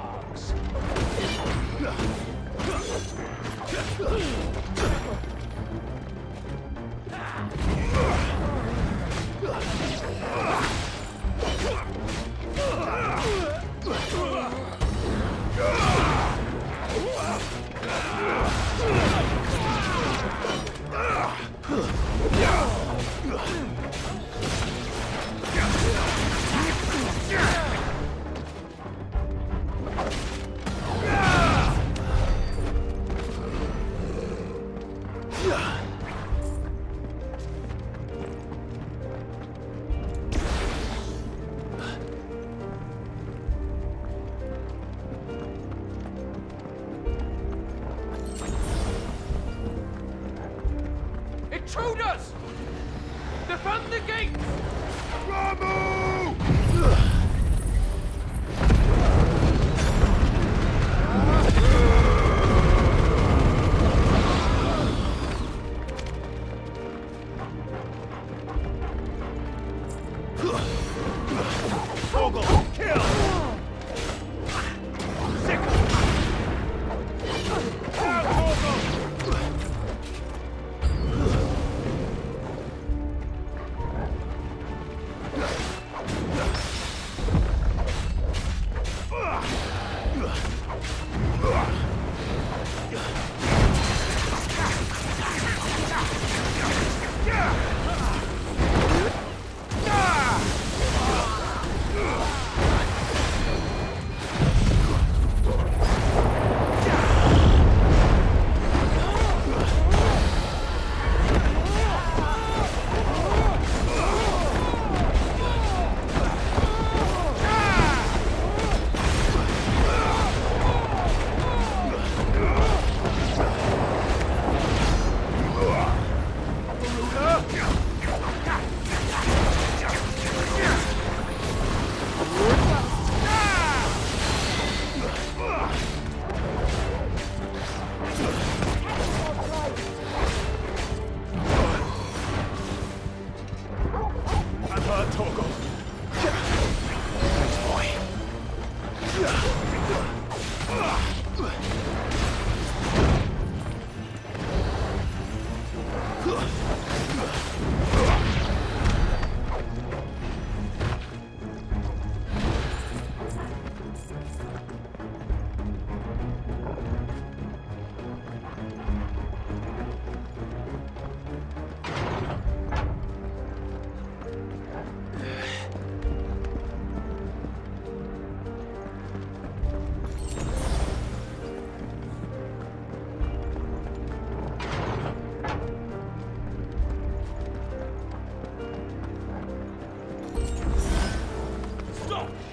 T: Intruders! Defend the gates! Ramu!
K: Fogel, kill!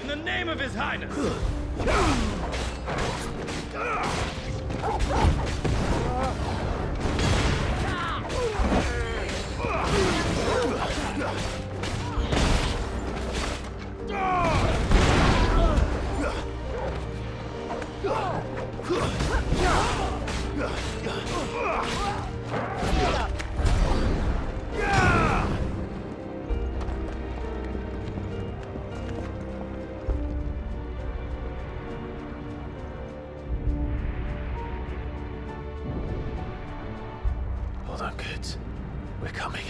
K: In the name of His Highness!
G: Hold on, kids. We're coming.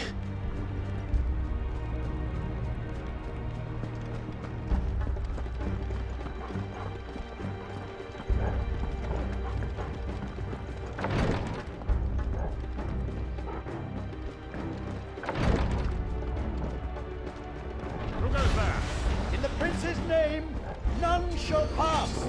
B: Who goes there? In the prince's name, none shall pass.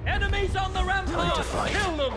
T: Enemies on the rampart! Kill them!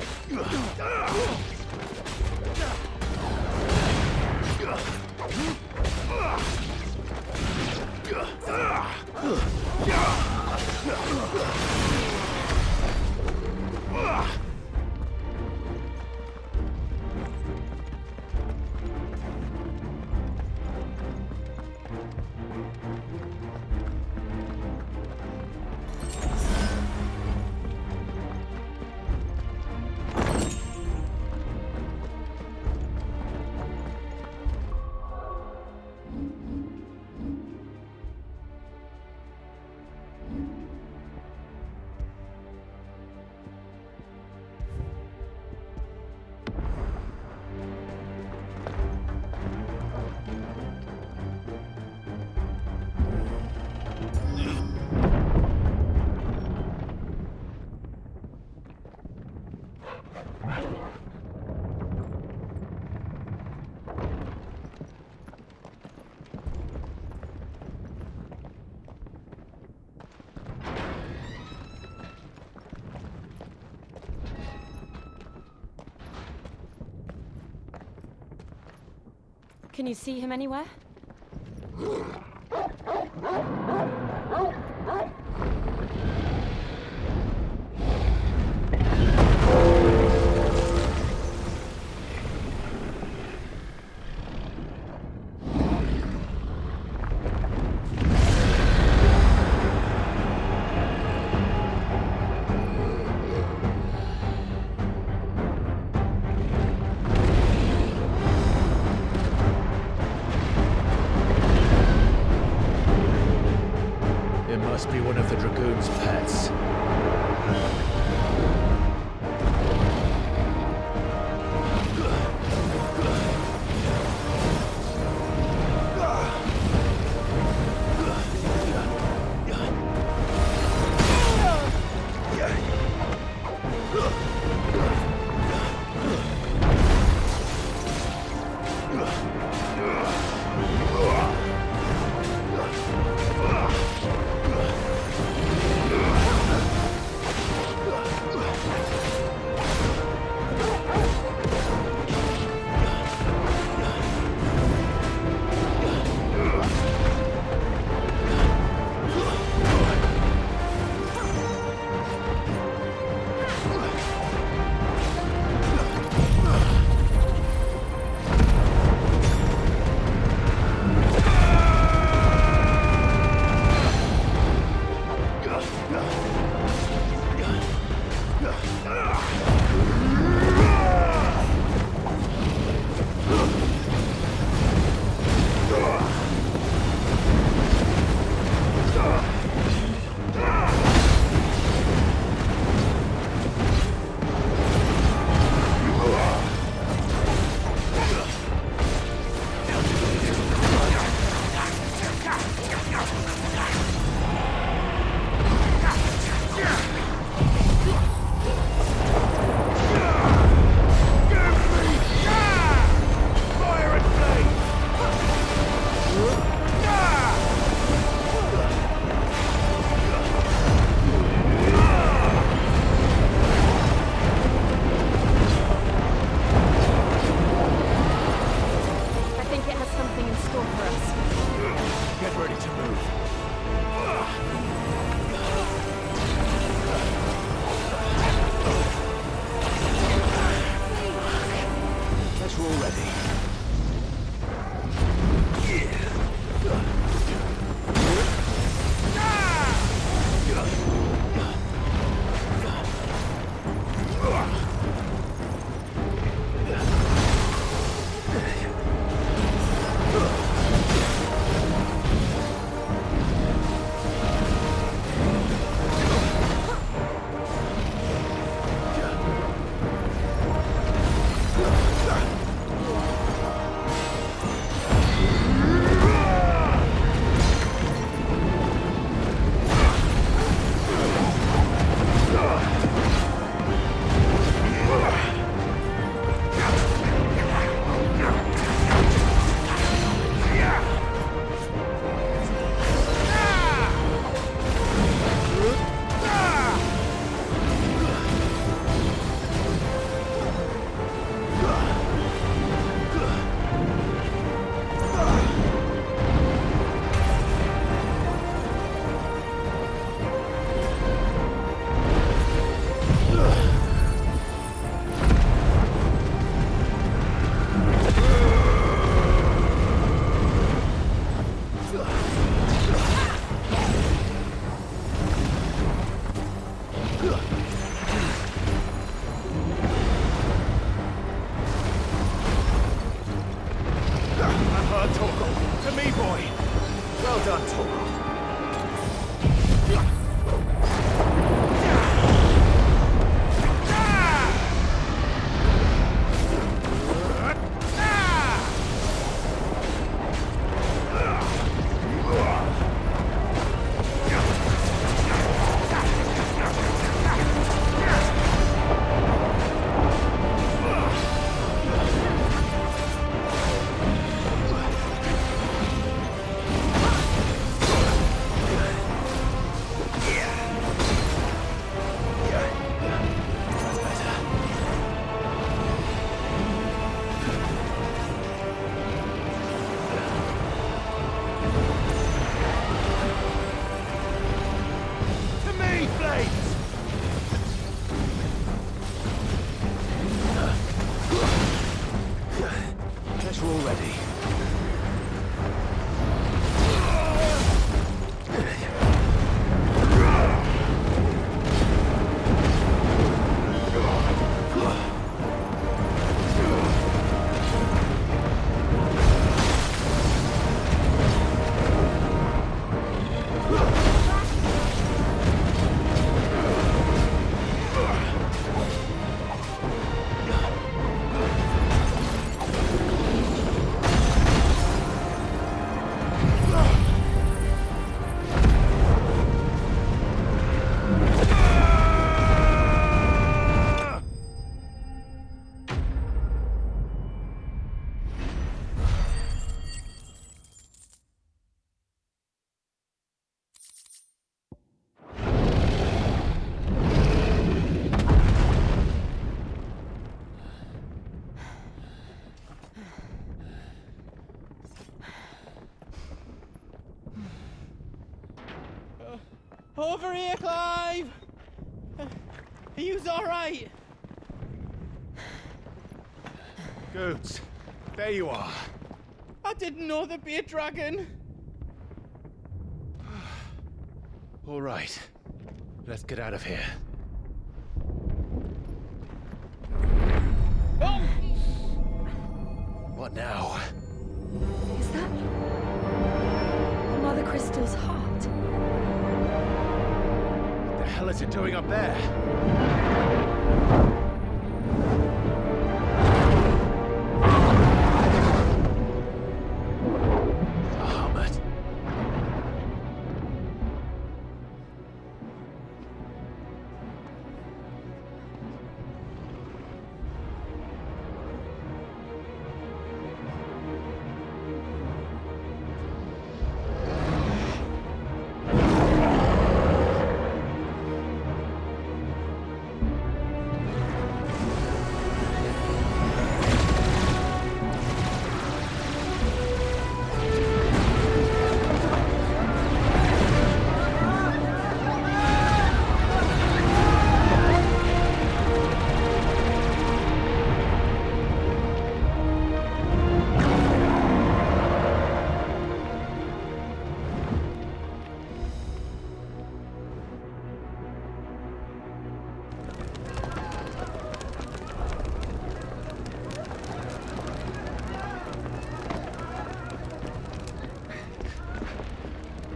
F: Can you see him anywhere?
G: Must be one of the Dragoon's pets. Grenades! Guess we're all ready.
C: Over here, Clive! Are you alright?
G: Goods, there you are.
C: I didn't know there'd be a dragon.
G: All right, let's get out of here.
C: Oh!
G: What now?
F: Is that Mother Crystal's heart?
G: What the hell is it doing up there? Bahamut.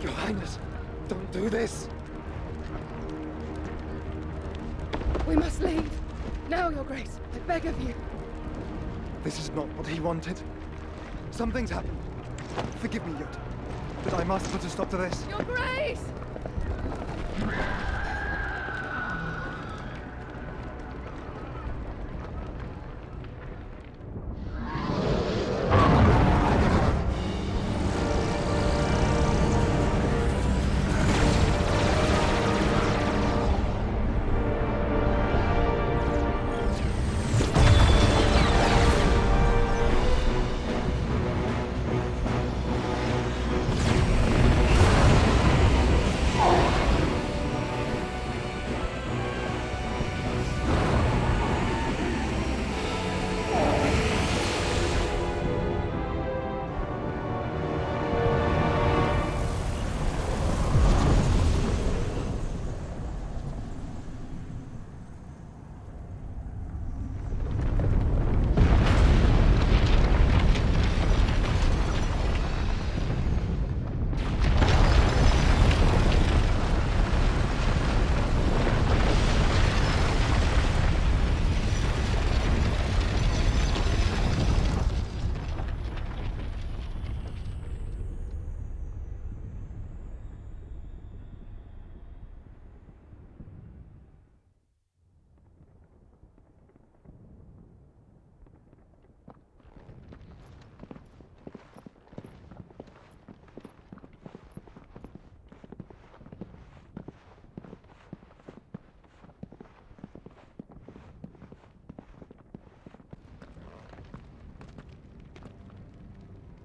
N: Your Highness, don't do this!
R: We must leave. Now, Your Grace. I beg of you.
N: This is not what he wanted. Something's happened. Forgive me, Yod, but I must put a stop to this.
R: Your Grace!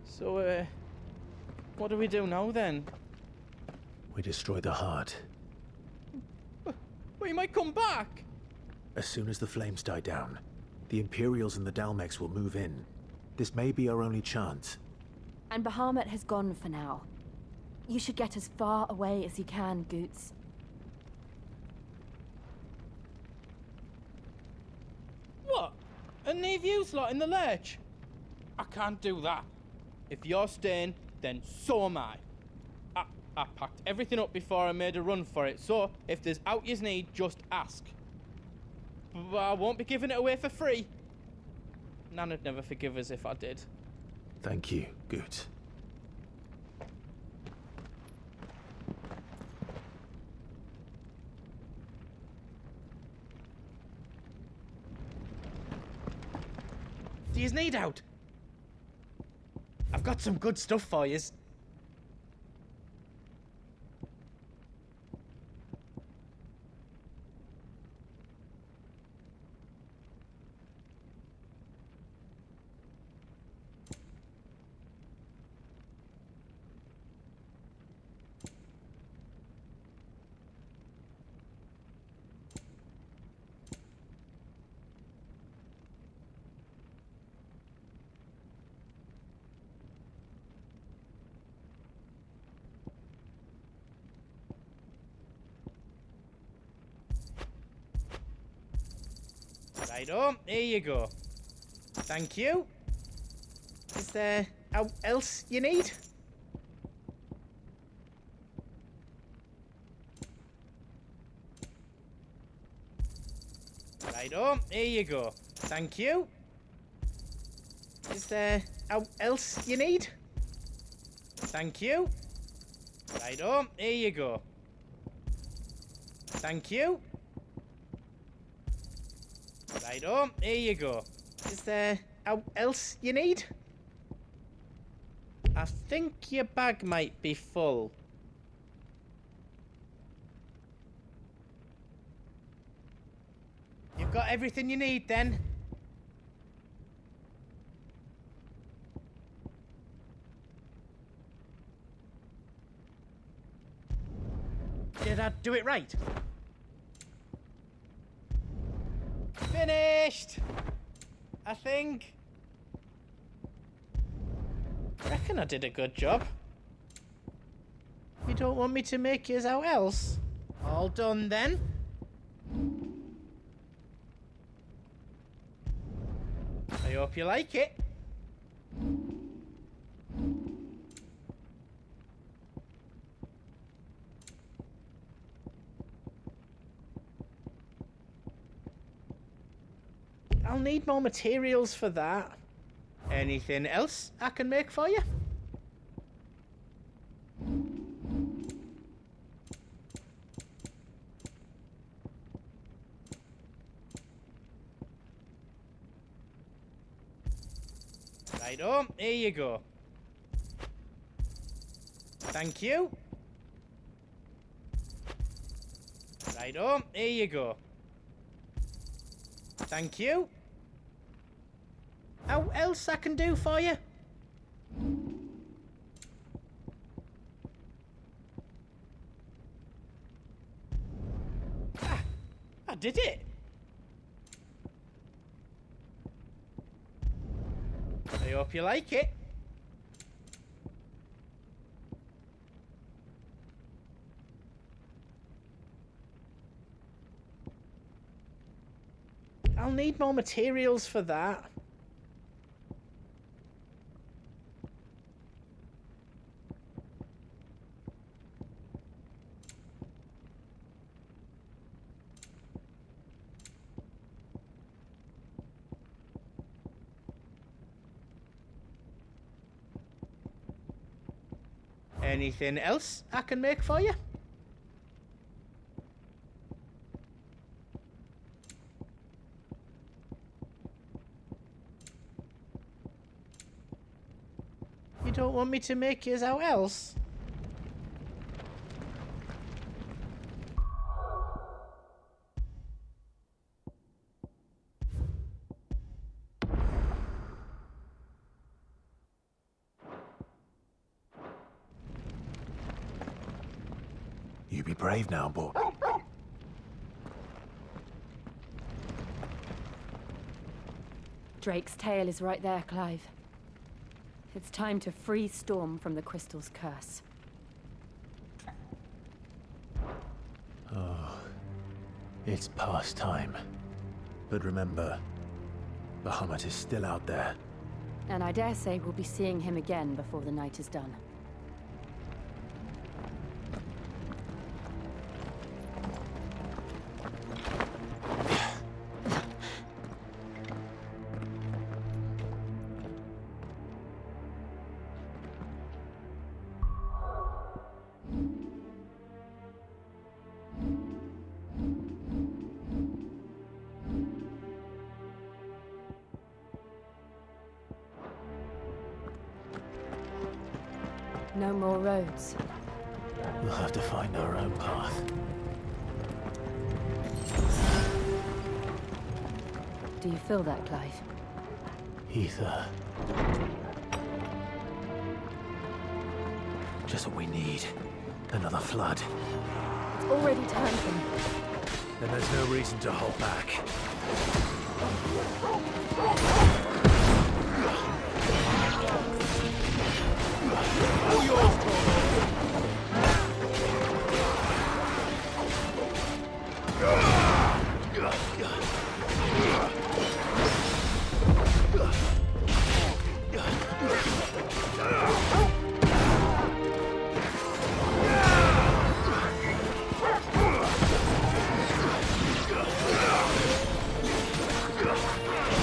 C: So, what do we do now then?
G: We destroy the heart.
C: But he might come back.
G: As soon as the flames die down, the Imperials and the Dalmex will move in. This may be our only chance.
F: And Bahamut has gone for now. You should get as far away as you can, Goots.
C: What? And leave you lot in the lurch? I can't do that. If you're staying, then so am I. I packed everything up before I made a run for it, so if there's out yous need, just ask. But I won't be giving it away for free. Nan'd never forgive us if I did.
G: Thank you, Goots.
C: Do yous need out? I've got some good stuff for yous. Righto, here you go. Thank you. Is there else you need? Righto, here you go. Thank you. Is there else you need? Thank you. Righto, here you go. Thank you. Righto, here you go. Is there else you need? I think your bag might be full. You've got everything you need then? Did I do it right? Finished! I think. Reckon I did a good job. You don't want me to make yours out else? All done then? I hope you like it. I'll need more materials for that. Anything else I can make for you? Righto, here you go. Thank you. Righto, here you go. Thank you. How else I can do for you? Ah, I did it. I hope you like it. I'll need more materials for that. Anything else I can make for you? You don't want me to make yours out else?
G: You be brave now, boy.
F: Drake's tail is right there, Clive. It's time to free Storm from the Crystal's curse.
G: Oh, it's past time. But remember, Bahamut is still out there.
F: And I dare say we'll be seeing him again before the night is done. No more roads.
G: We'll have to find our own path.
F: Do you feel that, Clive?
G: Ether. Just what we need. Another flood.
F: It's already turned them.
G: Then there's no reason to hold back.
K: All yours,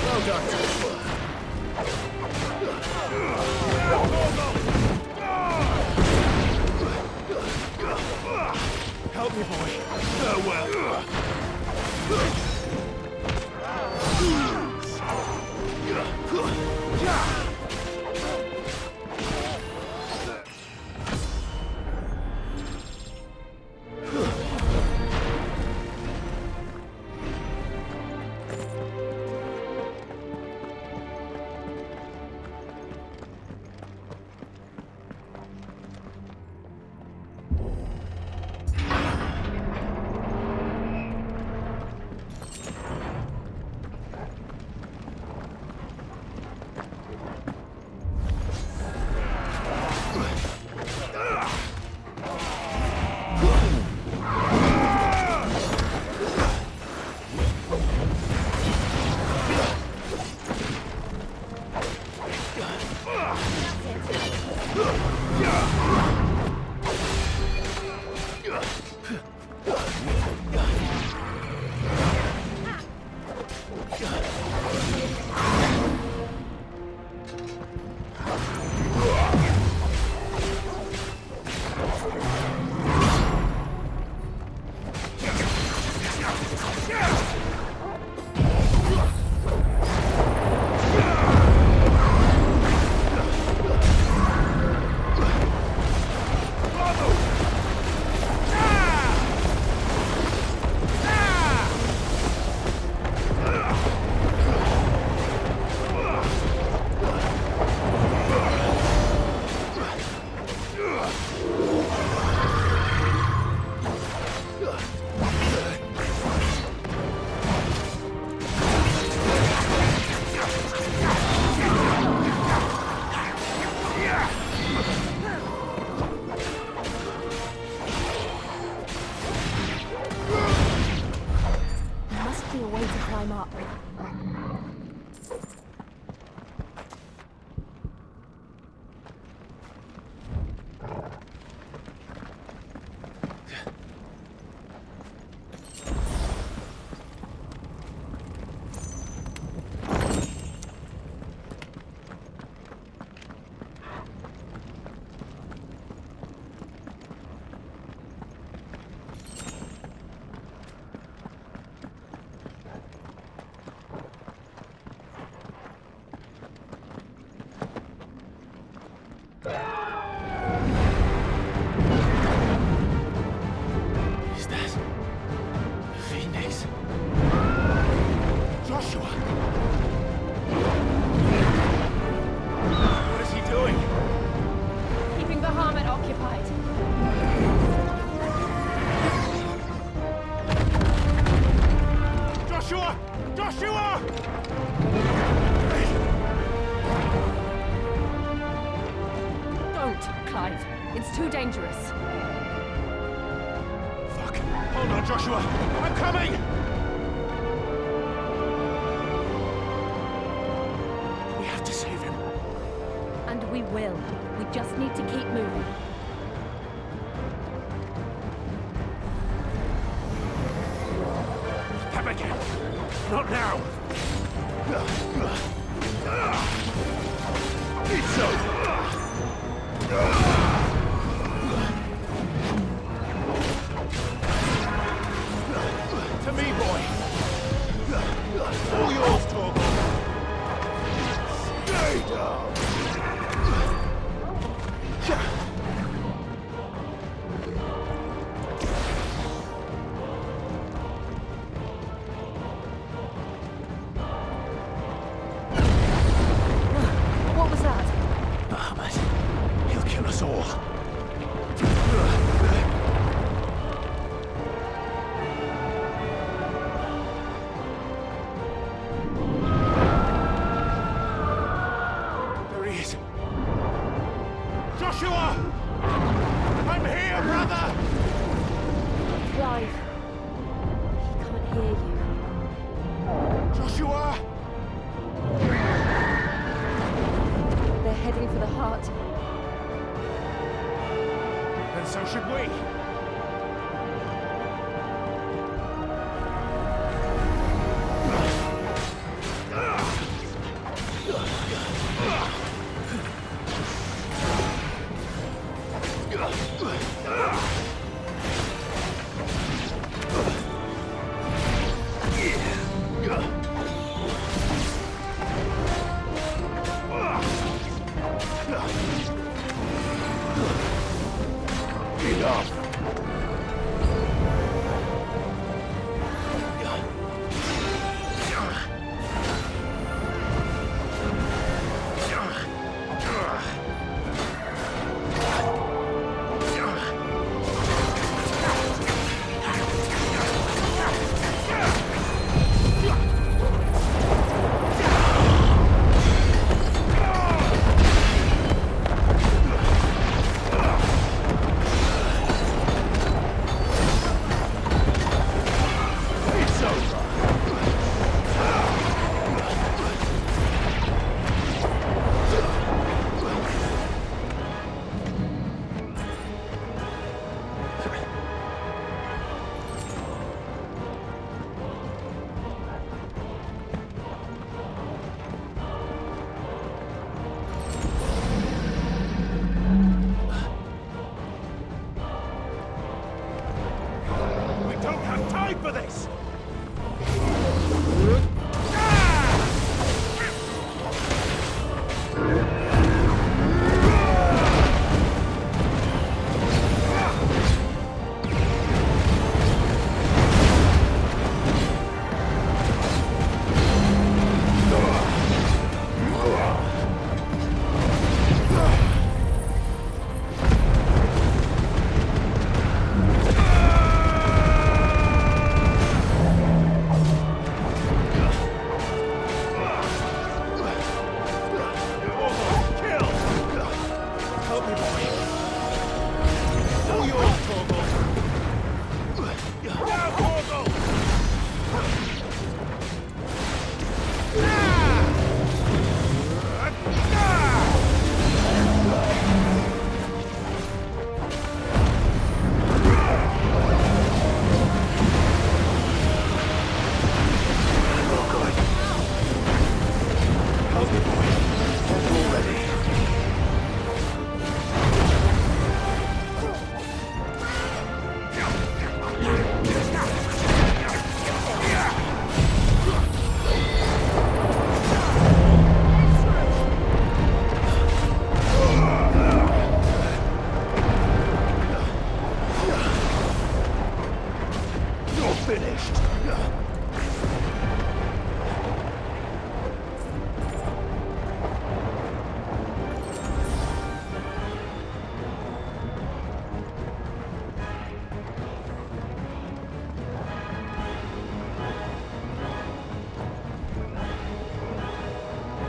K: well done. Help me, boy. Farewell.
F: It's too dangerous.
K: Fuck. Hold on, Joshua. I'm coming! We have to save him.
F: And we will. We just need to keep moving.
K: Come again. Not now. It's over. To me, boy. All yours, Torgal. Stay down.
F: What was that?
K: Bahamut. He'll kill us all. There he is. Joshua! I'm here, brother!
F: Clive. He can't hear you.
K: Joshua!
F: They're heading for the heart.
K: Then so should we. Enough. We don't have time for this!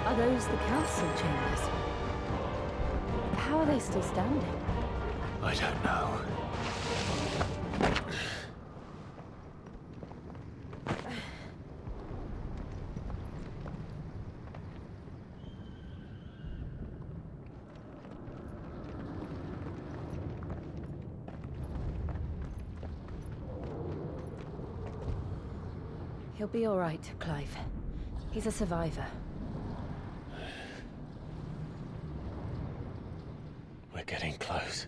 F: Are those the council chambers? How are they still standing?
G: I don't know.
F: He'll be all right, Clive. He's a survivor.
A: We're getting close.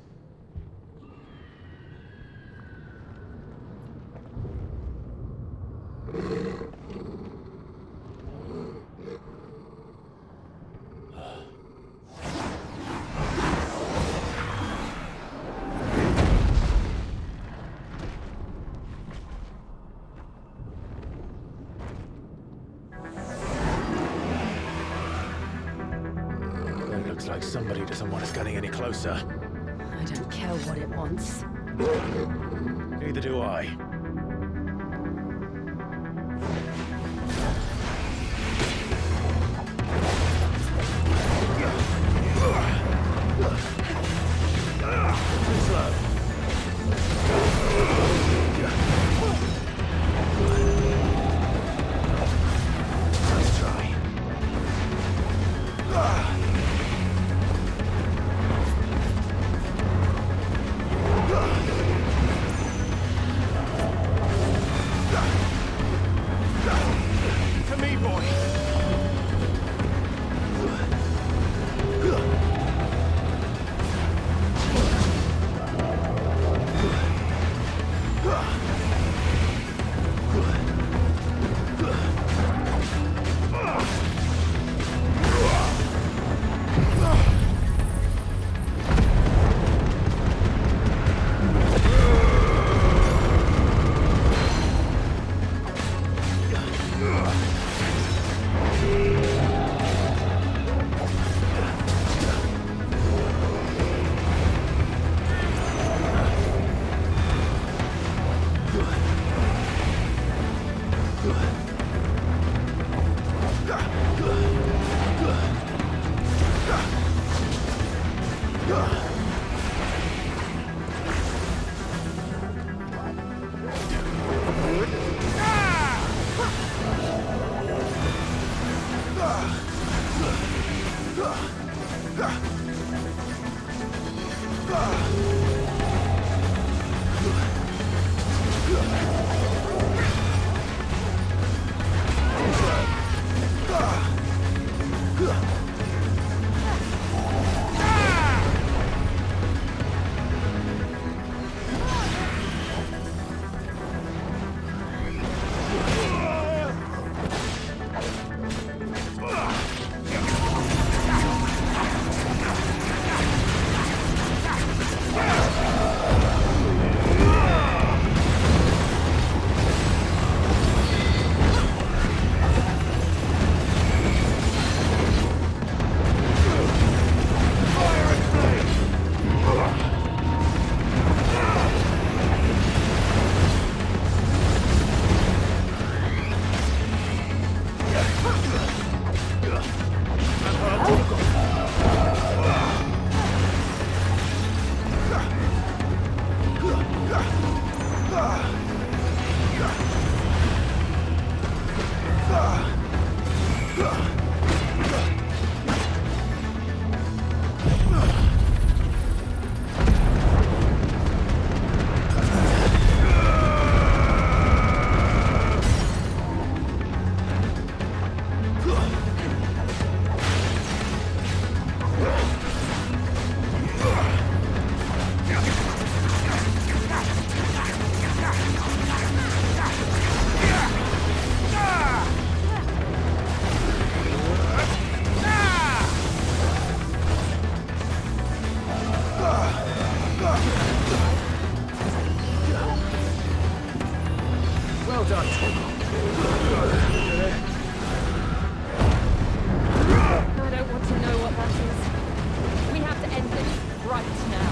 A: It looks like somebody doesn't want us getting any closer.
F: I don't care what it wants.
A: Neither do I. Too slow. Let's try. To me, boy.
F: Well done. I don't want to know what that is. We have to end this right now.